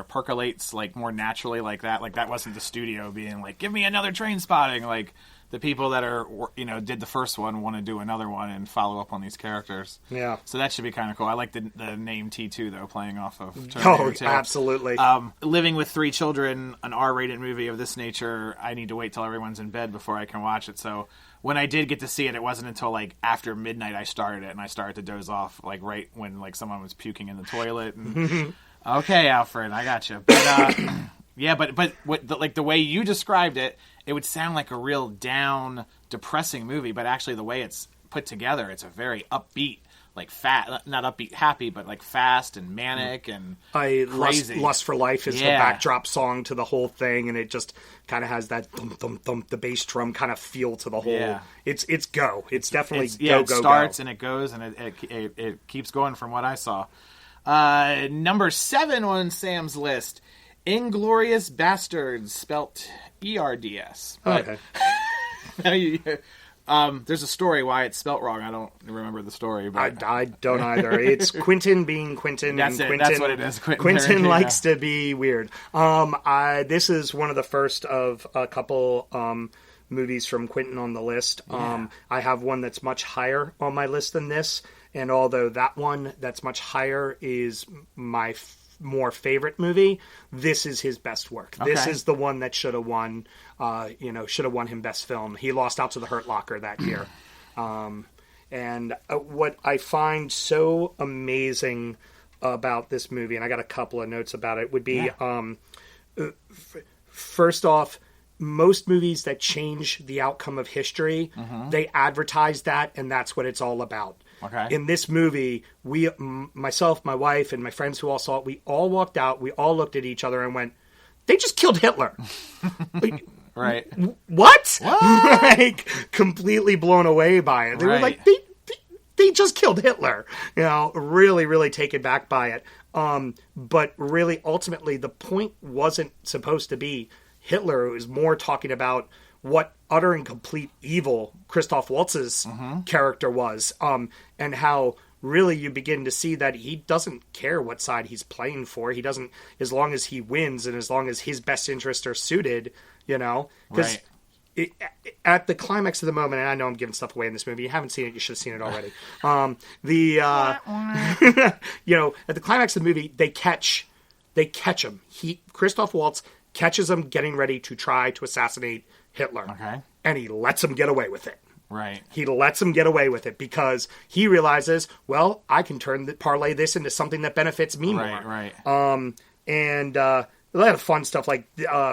percolates like more naturally like that. Like that wasn't the studio being like, give me another Train Spotting. Like the people that are did the first one want to do another one and follow up on these characters. Yeah. So that should be kind of cool. I like the name T2 though, playing off of Terminator 2. Absolutely. Living with 3 Children, an R-rated movie of this nature, I need to wait till everyone's in bed before I can watch it. So when I did get to see it, it wasn't until like after midnight I started it, and I started to doze off like right when like someone was puking in the toilet. And, okay, Alfred, I got you. But but what the way you described it, it would sound like a real down, depressing movie. But actually, the way it's put together, it's a very upbeat, like not upbeat, happy, but like fast and manic and crazy. Lust for Life is the backdrop song to the whole thing, and it just kind of has that thump thump thump, the bass drum kind of feel to the whole. Yeah. It's go. It's definitely go. It starts and it goes and it keeps going from what I saw. Number 7 on Sam's list. Inglourious Bastards, spelt ERDS. Okay. There's a story why it's spelt wrong. I don't remember the story. But I don't either. It's Quentin being Quentin. That's and it. That's what it is. Quentin likes to be weird. This is one of the first of a couple movies from Quentin on the list. I have one that's much higher on my list than this. And although that one that's much higher is my more favorite movie, this is his best work. Okay. This is the one that should have won him best film. He lost out to The Hurt Locker that year. And what I find so amazing about this movie, and I got a couple of notes about it, would be first off, most movies that change the outcome of history, they advertise that, and that's what it's all about. Okay. In this movie, myself, my wife, and my friends who all saw it, we all walked out, we all looked at each other and went, they just killed Hitler. Right. What? Like, completely blown away by it. They were like, they just killed Hitler. Really, really taken back by it. But really, ultimately, the point wasn't supposed to be Hitler. It was more talking about what utter and complete evil Christoph Waltz's character was, and how really you begin to see that he doesn't care what side he's playing for. He doesn't, as long as he wins and as long as his best interests are suited, because at the climax of the moment, and I know I'm giving stuff away in this movie. You haven't seen it, you should have seen it already. At the climax of the movie, they catch him. Christoph Waltz catches him getting ready to try to assassinate Hitler. Okay. And he lets him get away with it. Right. He lets him get away with it because he realizes, well, I can parlay this into something that benefits me more. Right. And a lot of fun stuff, like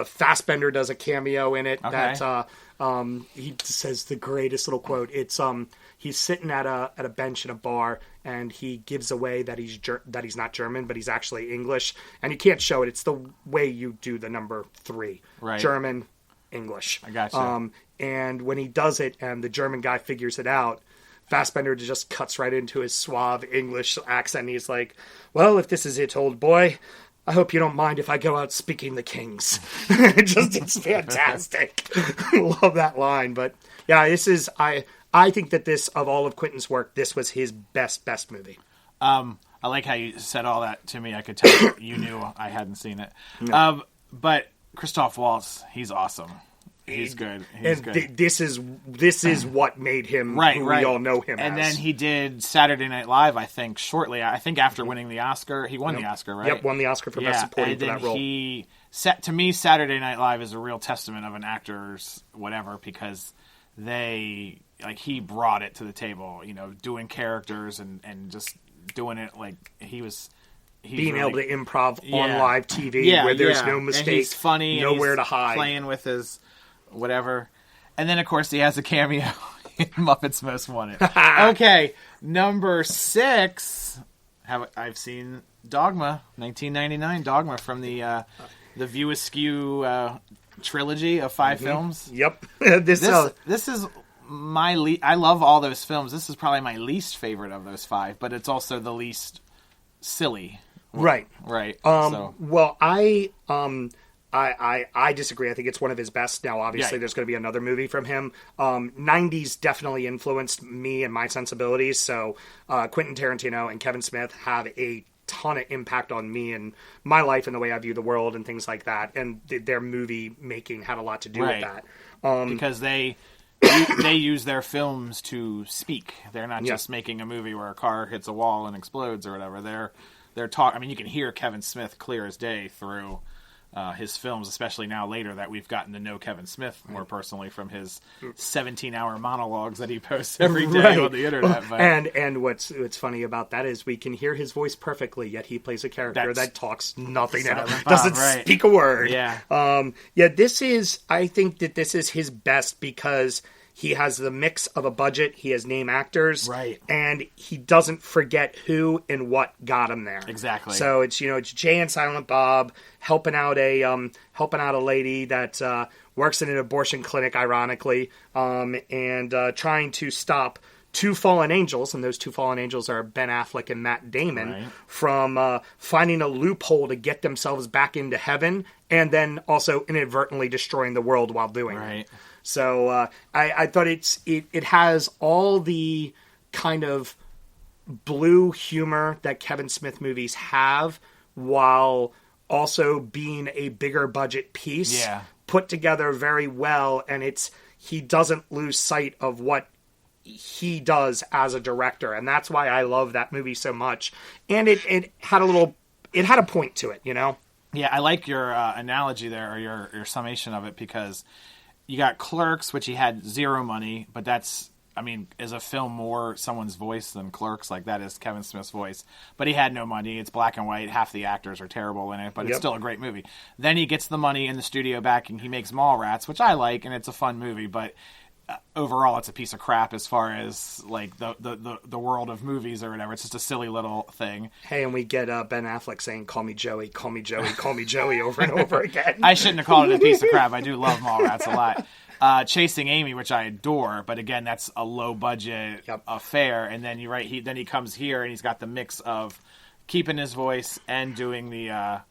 Fassbender does a cameo in it. Okay. That he says the greatest little quote. It's he's sitting at a bench in a bar, and he gives away that he's not German, but he's actually English, and you can't show it. It's the way you do the number 3. Right. German, English. I got you. And when he does it, and the German guy figures it out, Fassbender just cuts right into his suave English accent. He's like, well, if this is it, old boy, I hope you don't mind if I go out speaking the kings. It's fantastic. Love that line. But yeah, this is, I think that this, of all of Quentin's work, this was his best movie. I like how you said all that to me. I could tell you knew I hadn't seen it. No. But Christoph Waltz, he's awesome. He's good. This is what made him who we all know him as. And then he did Saturday Night Live, I think, shortly. I think after winning the Oscar. He won the Oscar, right? Yep, won the Oscar for Best Supporting for that role. To me, Saturday Night Live is a real testament of an actor's whatever, because he brought it to the table, doing characters and just doing it like he's being able to improv on live TV where there's no mistake, and he's funny, nowhere to hide, playing with his whatever. And then of course he has a cameo in Muppets Most Wanted. Okay, number 6. I've seen Dogma, 1999 Dogma from the View Askew trilogy of 5 films. Yep. This is my I love all those films. This is probably my least favorite of those 5, but it's also the least silly. Right. Well, I disagree. I think it's one of his best. Now, obviously, there's going to be another movie from him. 90s definitely influenced me and my sensibilities. So Quentin Tarantino and Kevin Smith have a ton of impact on me and my life and the way I view the world and things like that. And their movie making had a lot to do with that. Because they use their films to speak. They're not just making a movie where a car hits a wall and explodes or whatever. They're talking. I mean, you can hear Kevin Smith clear as day through his films, especially now later that we've gotten to know Kevin Smith more personally from his 17-hour monologues that he posts every day on the internet. And what's funny about that is we can hear his voice perfectly, yet he plays a character that talks nothing, doesn't speak a word. Yeah. I think that this is his best because he has the mix of a budget, he has name actors, and he doesn't forget who and what got him there. Exactly. So it's Jay and Silent Bob helping out a lady that works in an abortion clinic, ironically, and trying to stop 2 fallen angels, and those 2 fallen angels are Ben Affleck and Matt Damon, from finding a loophole to get themselves back into heaven, and then also inadvertently destroying the world while doing it. So I thought it has all the kind of blue humor that Kevin Smith movies have, while also being a bigger budget piece put together very well, and he doesn't lose sight of what he does as a director, and that's why I love that movie so much. And it had a point to it, Yeah, I like your analogy there, or your summation of it, because you got Clerks, which he had 0 money, but that's, is a film more someone's voice than Clerks? Like, that is Kevin Smith's voice. But he had no money. It's black and white. Half the actors are terrible in it, but it's still a great movie. Then he gets the money in the studio back, and he makes Mallrats, which I like, and it's a fun movie, but overall it's a piece of crap as far as like the world of movies or whatever. It's just a silly little thing. Hey, and we get Ben Affleck saying "Call me Joey, call me Joey, call me Joey" over and over again. I shouldn't have called it a piece of crap. I do love Mallrats a lot. Chasing Amy, which I adore, but again, that's a low budget affair. And then he comes here and he's got the mix of keeping his voice and doing the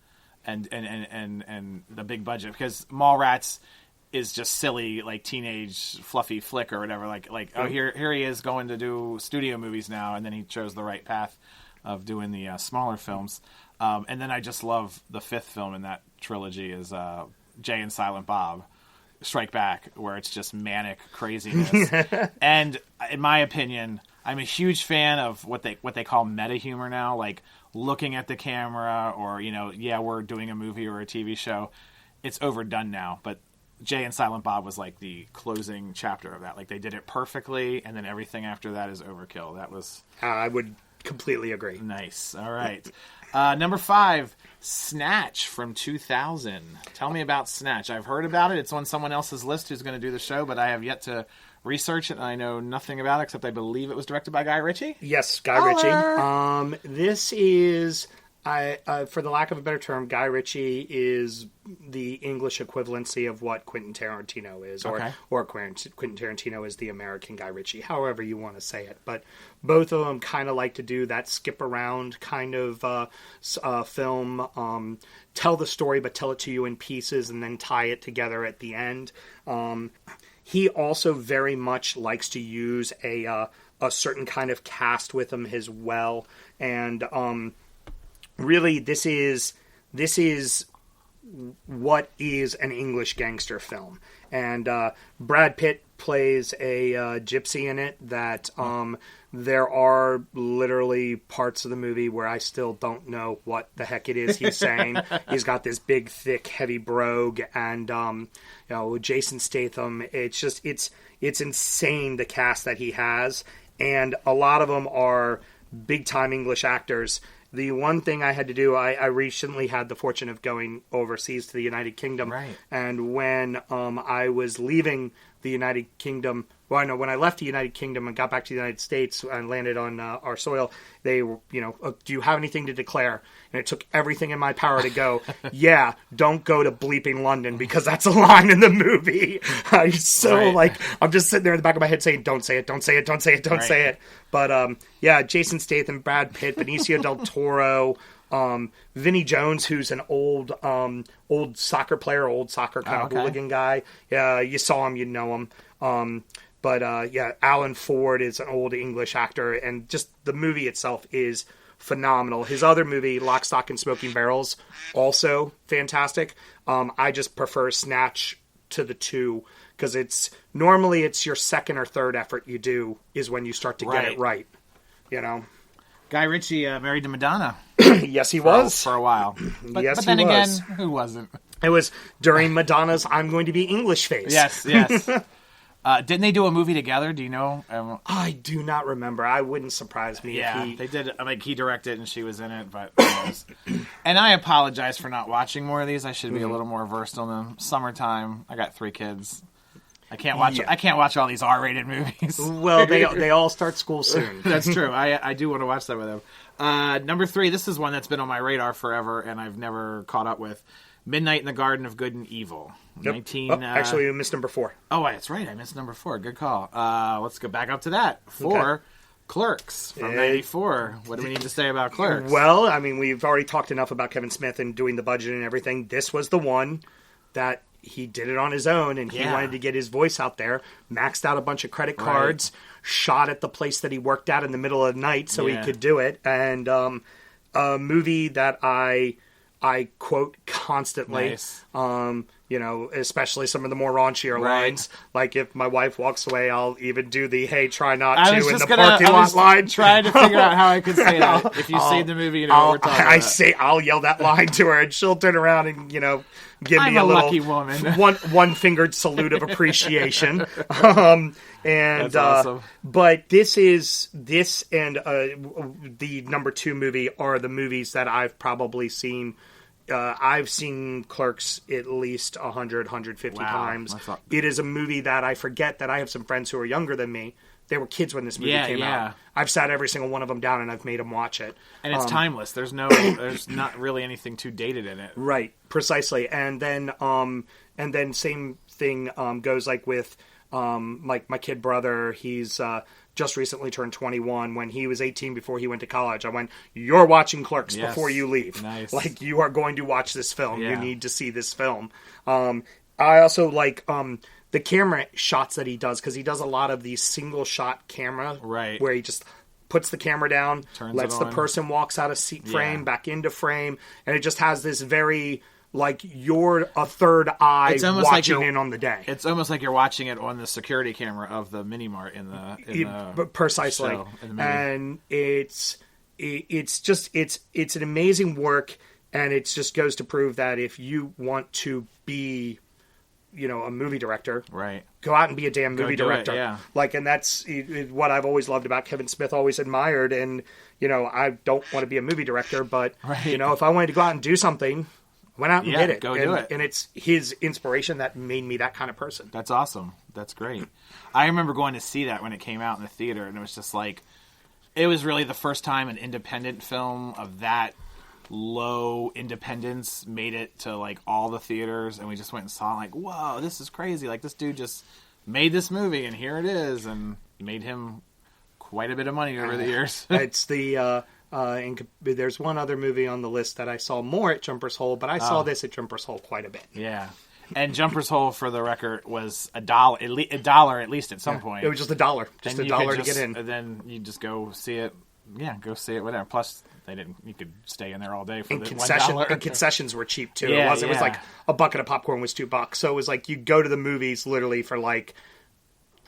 and the big budget, because Mallrats is just silly, like teenage fluffy flick or whatever. Oh, here he is going to do studio movies now, and then he chose the right path of doing the smaller films. And then I just love the 5th film in that trilogy is Jay and Silent Bob Strike Back, where it's just manic craziness. And in my opinion, I'm a huge fan of what they call meta humor now, like looking at the camera, or we're doing a movie or a TV show. It's overdone now, but Jay and Silent Bob was like the closing chapter of that. Like, they did it perfectly, and then everything after that is overkill. That was... I would completely agree. Nice. All right. Number 5, Snatch from 2000. Tell me about Snatch. I've heard about it. It's on someone else's list who's going to do the show, but I have yet to research it, and I know nothing about it, except I believe it was directed by Guy Ritchie. Yes, Guy Ritchie. This is... For the lack of a better term, Guy Ritchie is the English equivalency of what Quentin Tarantino is, or Quentin Tarantino is the American Guy Ritchie, however you want to say it. But both of them kind of like to do that skip around kind of film, tell the story but tell it to you in pieces and then tie it together at the end. He also very much likes to use a certain kind of cast with him as well, and really, this is what is an English gangster film. And Brad Pitt plays a gypsy in it that there are literally parts of the movie where I still don't know what the heck it is he's saying. He's got this big, thick, heavy brogue, and Jason Statham. It's insane, the cast that he has, and a lot of them are big-time English actors. The one thing I had to do, I recently had the fortune of going overseas to the United Kingdom. Right. And when I was leaving the United Kingdom, when I left the United Kingdom and got back to the United States and landed on our soil, they were, do you have anything to declare? And it took everything in my power to go, yeah, don't go to bleeping London, because that's a line in the movie. I'm just sitting there in the back of my head saying, don't say it, don't say it, don't say it, don't say it. But Jason Statham, Brad Pitt, Benicio del Toro, Vinnie Jones, who's an old soccer player, old soccer kind of hooligan guy. Yeah, you saw him, you know him. Alan Ford is an old English actor, and just the movie itself is phenomenal. His other movie, Lock, Stock, and Smoking Barrels, also fantastic. I just prefer Snatch to the two, because it's your second or third effort you do is when you start to get it right. Guy Ritchie married to Madonna. Yes, he was. For a while. But then again, who wasn't? It was during Madonna's I'm Going to Be English phase. Yes. Didn't they do a movie together? Do you know? I do not remember. I wouldn't surprise me if he... they did. He directed and she was in it, but... And I apologize for not watching more of these. I should be a little more versed on them. Summertime. I got 3 kids. I can't watch. I can't watch all these R-rated movies. Well, they all start school soon. That's true. I do want to watch some of them. Number 3. This is one that's been on my radar forever, and I've never caught up with. Midnight in the Garden of Good and Evil. Yep. Actually, you missed number 4. Oh, that's right. I missed number 4. Good call. Let's go back up to that. 4. Okay. Clerks from 94. What do we need to say about Clerks? Well, I mean, we've already talked enough about Kevin Smith and doing the budget and everything. This was the one that he did it on his own, and he wanted to get his voice out there, maxed out a bunch of credit cards, shot at the place that he worked at in the middle of the night so he could do it. And a movie that I quote constantly. Nice. Especially some of the more raunchier lines. Like if my wife walks away, I'll even do the "Hey, try not to" in the parking lot line. Trying to figure out how I could say that. If you say the movie, what we're talking about. I'll yell that line to her, and she'll turn around and give me a little lucky woman. one-fingered salute of appreciation. That's awesome. But this and the number 2 movie are the movies that I've probably seen. I've seen Clerks at least 100, 150 times. It is a movie that I forget that I have some friends who are younger than me. They were kids when this movie came out. I've sat every single one of them down and I've made them watch it. And it's timeless. There's not really anything too dated in it. Right, precisely. And then same thing goes like with like my kid brother. He's just recently turned 21. When he was 18 before he went to college, I went, "You're watching Clerks before you leave. Nice. Like, you are going to watch this film. You need to see this film." I also like the camera shots that he does, because he does a lot of these single shot camera, where he just puts the camera down, lets the person walks out of seat frame back into frame, and it just has this very like you're a third eye watching in on the day. It's almost like you're watching it on the security camera of the mini mart in the precisely show, in the and it's an amazing work, and it just goes to prove that if you want to be a movie director, go out and be a damn movie director. And that's what I've always loved about Kevin Smith, always admired. And I don't want to be a movie director, but if I wanted to go out and do something, went out and did it. Go do it. And it's his inspiration that made me that kind of person. That's awesome. That's great. I remember going to see that when it came out in the theater, and it was just like, it was really the first time an independent film of that low independence made it to like all the theaters, and we just went and saw it, like, whoa, this is crazy. Like, this dude just made this movie, and here it is, and made him quite a bit of money over the years. It's the there's one other movie on the list that I saw more at Jumper's Hole, but I saw this at Jumper's Hole quite a bit. Yeah. And Jumper's Hole, for the record, was $1 at least at some point. It was just $1, just $1 to get in. And then you just go see it. Yeah, go see it, whatever. Plus, you could stay in there all day for $1. And concessions were cheap too. Yeah, it was like a bucket of popcorn was $2. So it was like you go to the movies literally for like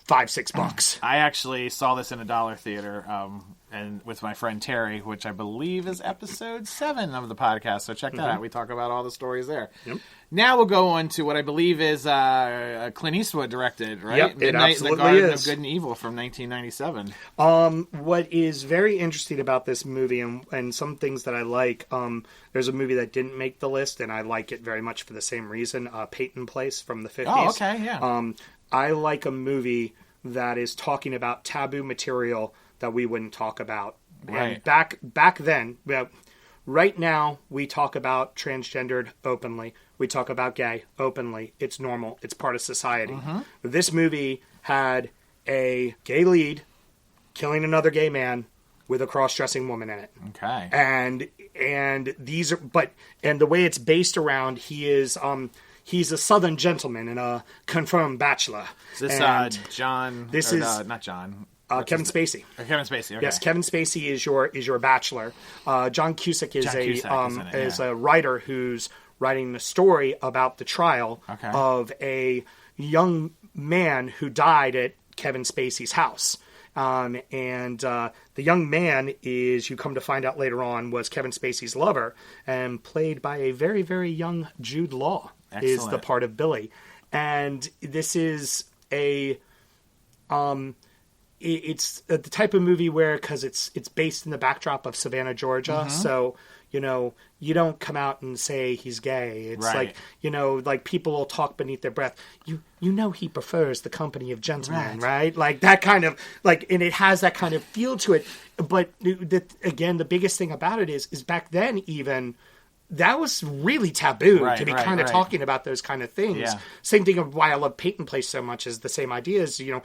$5-6. I actually saw this in a dollar theater, and with my friend Terry, which I believe is episode 7 of the podcast. So check that out. We talk about all the stories there. Yep. Now we'll go on to what I believe is Clint Eastwood directed, right? Yep, Midnight in the Garden of Good and Evil from 1997. What is very interesting about this movie and some things that I like, there's a movie that didn't make the list, and I like it very much for the same reason, Peyton Place from the 50s. Oh, okay, yeah. I like a movie that is talking about taboo material that we wouldn't talk about. Right. And back then, right now, we talk about transgendered openly. We talk about gay openly. It's normal. It's part of society. Mm-hmm. This movie had a gay lead killing another gay man with a cross-dressing woman in it. Okay. And these are, and the way it's based around, he's a Southern gentleman and a confirmed bachelor. Is this John? This is not John. Kevin Spacey. Kevin Spacey. Okay. Yes, Kevin Spacey is your bachelor. John Cusack is a writer who's writing the story about the trial of a young man who died at Kevin Spacey's house. And the young man is, you come to find out later on, was Kevin Spacey's lover, and played by a very, very young Jude Law. Excellent. Is the part of Billy. And this is it's the type of movie where, because it's based in the backdrop of Savannah, Georgia, so you don't come out and say he's gay. It's like like people will talk beneath their breath. You know he prefers the company of gentlemen, right? Like that kind of and it has that kind of feel to it. But again, the biggest thing about it is back then even. That was really taboo to be kind of talking about those kind of things. Yeah. Same thing of why I love Peyton Place so much is the same idea is, you're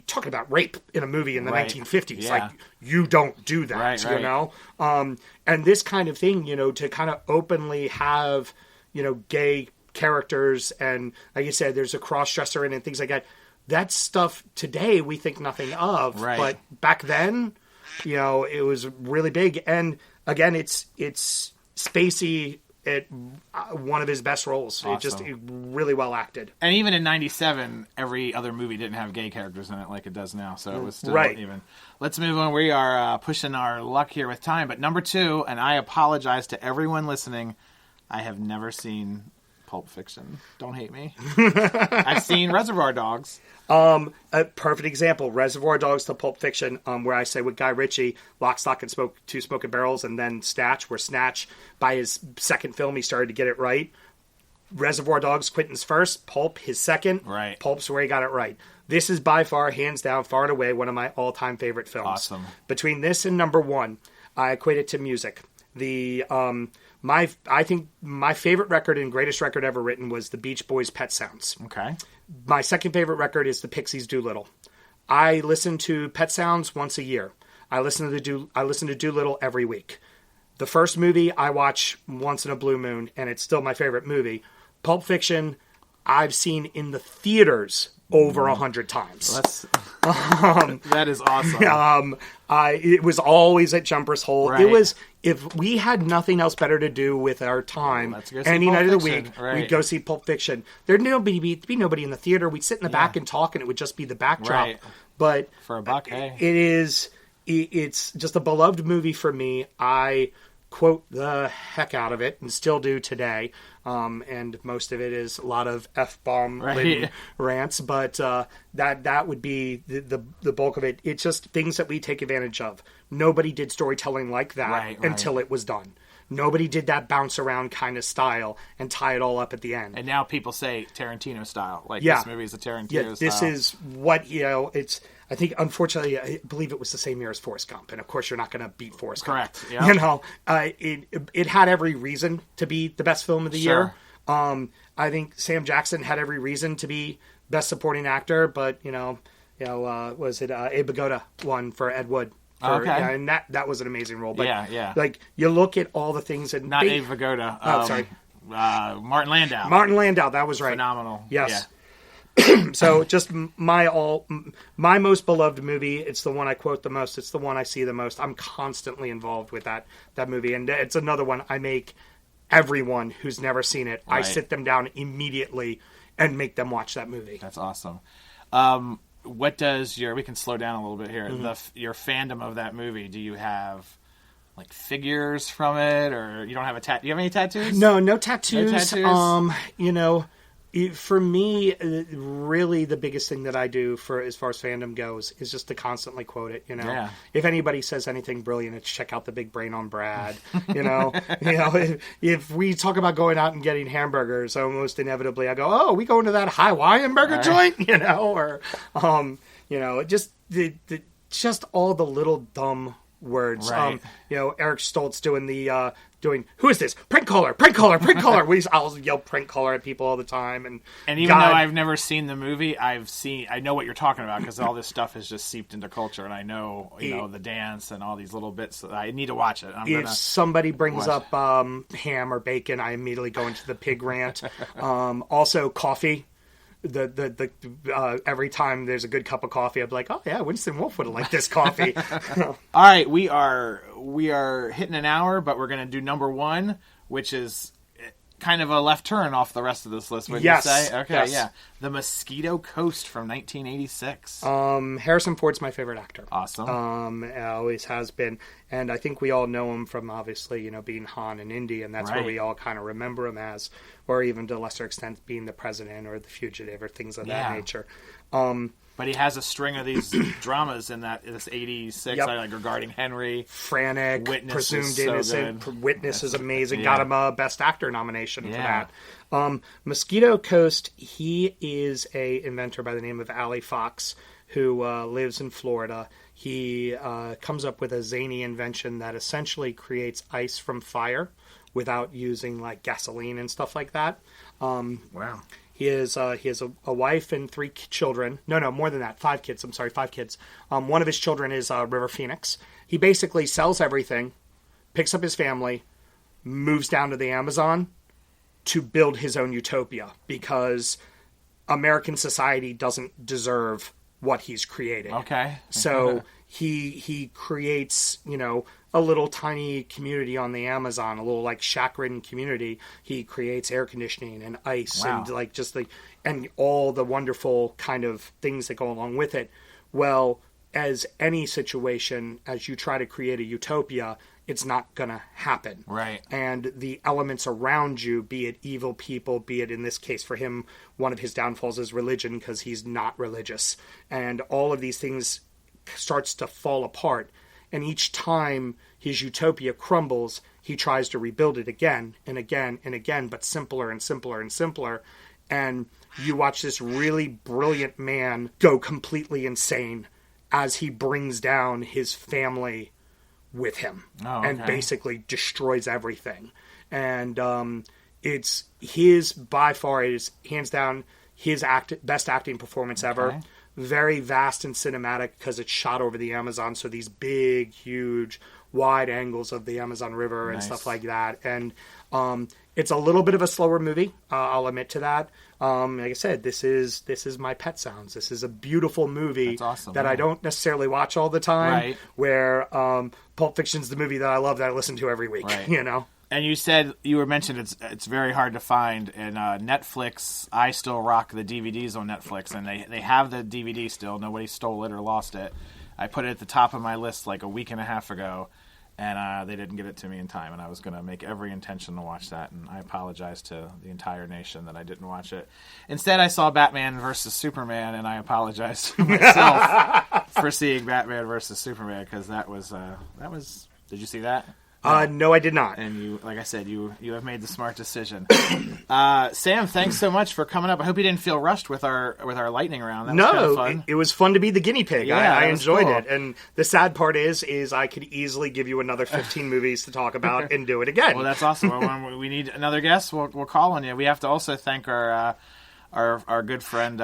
talking about rape in a movie in the 1950s. Yeah. Like, you don't do that, you know? And this kind of thing, to kind of openly have, gay characters and, like you said, there's a cross-dresser in it and things like that. That stuff today we think nothing of. Right. But back then, it was really big. And, again, it's Spacey at one of his best roles. Awesome. It really well acted. And even in 97, every other movie didn't have gay characters in it like it does now. So it was still even. Let's move on. We are pushing our luck here with time. But number 2, and I apologize to everyone listening, I have never seen Pulp Fiction. Don't hate me. I've seen Reservoir Dogs. A perfect example, Reservoir Dogs to Pulp Fiction, where I say with Guy Ritchie, Lock, Stock, and Two Smoking Barrels, and then Snatch, where Snatch, by his second film, he started to get it right. Reservoir Dogs, Quentin's first, Pulp, his second. Right. Pulp's where he got it right. This is by far, hands down, far and away, one of my all-time favorite films. Awesome. Between this and number 1, I equate it to music. I think my favorite record and greatest record ever written was the Beach Boys' Pet Sounds. Okay. My second favorite record is the Pixies' Doolittle. I listen to Pet Sounds once a year. I listen to Doolittle every week. The first movie I watch once in a blue moon, and it's still my favorite movie. Pulp Fiction, I've seen in the theaters over 100 times. That is awesome. It was always at Jumper's Hole. Right. It was, if we had nothing else better to do with our time, any night of the week, we'd go see Pulp Fiction. There'd be nobody in the theater. We'd sit in the back and talk, and it would just be the backdrop. Right. But for $1, hey. It's just a beloved movie for me. I quote the heck out of it and still do today. And most of it is a lot of F-bomb rants, but that would be the bulk of it. It's just things that we take advantage of. Nobody did storytelling like that until it was done. Nobody did that bounce around kind of style and tie it all up at the end. And now people say Tarantino style. Like, this movie is a Tarantino style. This is what, I think, unfortunately, I believe it was the same year as Forrest Gump, and of course, you're not going to beat Forrest Gump. Correct. Yeah. You know, it had every reason to be the best film of the year. I think Sam Jackson had every reason to be best supporting actor, but was it Abe Vigoda won for Ed Wood? Yeah, and that was an amazing role. But like you look at all the things that not Abe Vigoda. Sorry, Martin Landau. Martin Landau, that was right. Phenomenal. Yes. Yeah. So just my most beloved movie. It's the one I quote the most. It's the one I see the most. I'm constantly involved with that movie, and it's another one I make everyone who's never seen it. Right. I sit them down immediately and make them watch that movie. That's awesome. What does we can slow down a little bit here. Mm-hmm. Your fandom of that movie. Do you have like figures from it, or you don't have a tattoo? Do you have any tattoos? No tattoos. No tattoos? For me, really the biggest thing that I do for as far as fandom goes is just to constantly quote it. If anybody says anything brilliant, it's check out the big brain on Brad. If we talk about going out and getting hamburgers, almost inevitably I go, oh, we going to that Hawaiian burger joint, just all the little dumb words. Right. Eric Stoltz doing who is this? Prank caller. I'll yell prank caller at people all the time. And even though I've never seen the movie, I know what you're talking about because all this stuff is just seeped into culture, and I know the dance and all these little bits. I need to watch it. If somebody brings up ham or bacon, I immediately go into the pig rant. Also, coffee. The every time there's a good cup of coffee, I'm like, oh yeah, Winston Wolfe would have liked this coffee. All right, we are hitting an hour, but we're going to do number one, which is kind of a left turn off the rest of this list. Would you say? Okay, yes. Yeah, The Mosquito Coast from 1986. Harrison Ford's my favorite actor. Awesome. Always has been, and I think we all know him from obviously being Han in Indy, and that's right. what we all kind of remember him as, or even to a lesser extent being the president or the fugitive or things of that nature. But he has a string of these dramas in this 86, like regarding Henry. Frantic, Witness Presumed Innocent. So Witness is amazing. Got him a Best Actor nomination for that. Mosquito Coast, he is a inventor by the name of Ali Fox who lives in Florida. He comes up with a zany invention that essentially creates ice from fire without using like gasoline and stuff like that. Wow. He has a wife and 3 children. No, more than that. 5 kids. I'm sorry, 5 kids. One of his children is River Phoenix. He basically sells everything, picks up his family, moves down to the Amazon to build his own utopia because American society doesn't deserve what he's created. Okay. So he creates, a little tiny community on the Amazon, a little like shack-ridden community. He creates air conditioning and ice and and all the wonderful kind of things that go along with it. Well, as any situation, as you try to create a utopia, it's not going to happen. Right. And the elements around you, be it evil people, be it in this case for him, one of his downfalls is religion because he's not religious. And all of these things starts to fall apart. And each time his utopia crumbles, he tries to rebuild it again and again and again, but simpler and simpler and simpler. And you watch this really brilliant man go completely insane as he brings down his family with him and basically destroys everything. And it's his, by far, it is hands down his best acting performance ever. Very vast and cinematic because it's shot over the Amazon, so these big, huge, wide angles of the Amazon River and stuff like that. And it's a little bit of a slower movie, I'll admit to that. Like I said, this is my Pet Sounds. This is a beautiful movie that I don't necessarily watch all the time. Where Pulp Fiction's the movie that I love that I listen to every week. And you said you mentioned it's very hard to find, and Netflix. I still rock the DVDs on Netflix, and they have the DVD still. Nobody stole it or lost it. I put it at the top of my list like a week and a half ago, and they didn't get it to me in time. And I was going to make every intention to watch that, and I apologize to the entire nation that I didn't watch it. Instead, I saw Batman versus Superman, and I apologize to myself for seeing Batman versus Superman because that was. Did you see that? No, I did not. And you, like I said, you have made the smart decision. Sam, thanks so much for coming up. I hope you didn't feel rushed with our lightning round. That was kind of fun. It was fun to be the guinea pig. Yeah, I enjoyed it. And the sad part is I could easily give you another 15 movies to talk about and do it again. Well, that's awesome. When we need another guest, we'll call on you. We have to also thank our good friend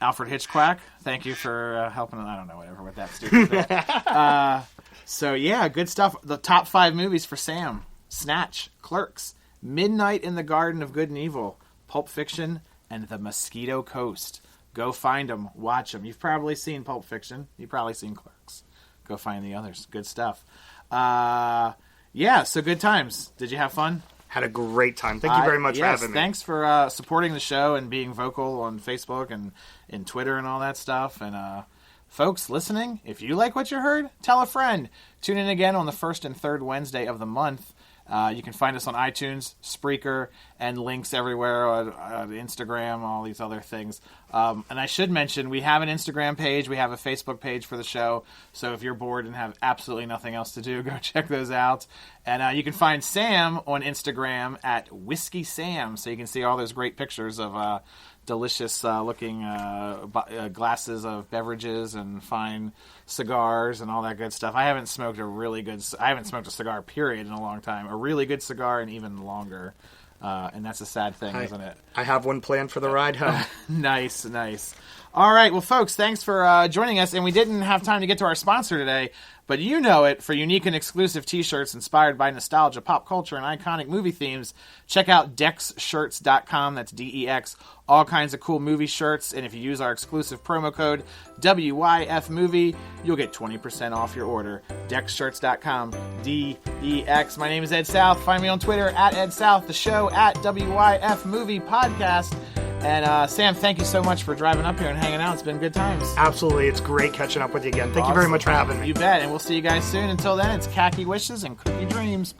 Alfred Hitchcock. Thank you for helping. I don't know, whatever with that stupid thing. So yeah, good stuff. The top 5 movies for Sam: Snatch, Clerks, Midnight in the Garden of Good and Evil, Pulp Fiction, and The Mosquito Coast. Go find them, watch them. You've probably seen Pulp Fiction. You've probably seen Clerks. Go find the others. Good stuff. Yeah, so good times. Did you have fun? Had a great time. Thank you very much for having me. Thanks for supporting the show and being vocal on Facebook and in Twitter and all that stuff. And folks listening, if you like what you heard, tell a friend. Tune in again on the first and third Wednesday of the month. You can find us on iTunes, Spreaker, and links everywhere on Instagram, all these other things. And I should mention, we have an Instagram page. We have a Facebook page for the show. So if you're bored and have absolutely nothing else to do, go check those out. And you can find Sam on Instagram at Whiskey Sam. So you can see all those great pictures of delicious looking glasses of beverages and fine cigars and all that good stuff. I haven't smoked a cigar period in a long time. A really good cigar and even longer. And that's a sad thing, isn't it? I have one planned for the ride home. Nice. All right, well, folks, thanks for joining us. And we didn't have time to get to our sponsor today, but you know it. For unique and exclusive T-shirts inspired by nostalgia, pop culture, and iconic movie themes, check out DexShirts.com. That's D-E-X. All kinds of cool movie shirts. And if you use our exclusive promo code WYFMovie, you'll get 20% off your order. DexShirts.com. D-E-X. My name is Ed South. Find me on Twitter at Ed South. The show at WYFMovie Podcast. And Sam, thank you so much for driving up here and hanging out. It's been good times. Absolutely. It's great catching up with you again. Thank you very much for having me. You bet. And we'll see you guys soon. Until then, it's khaki wishes and cookie dreams.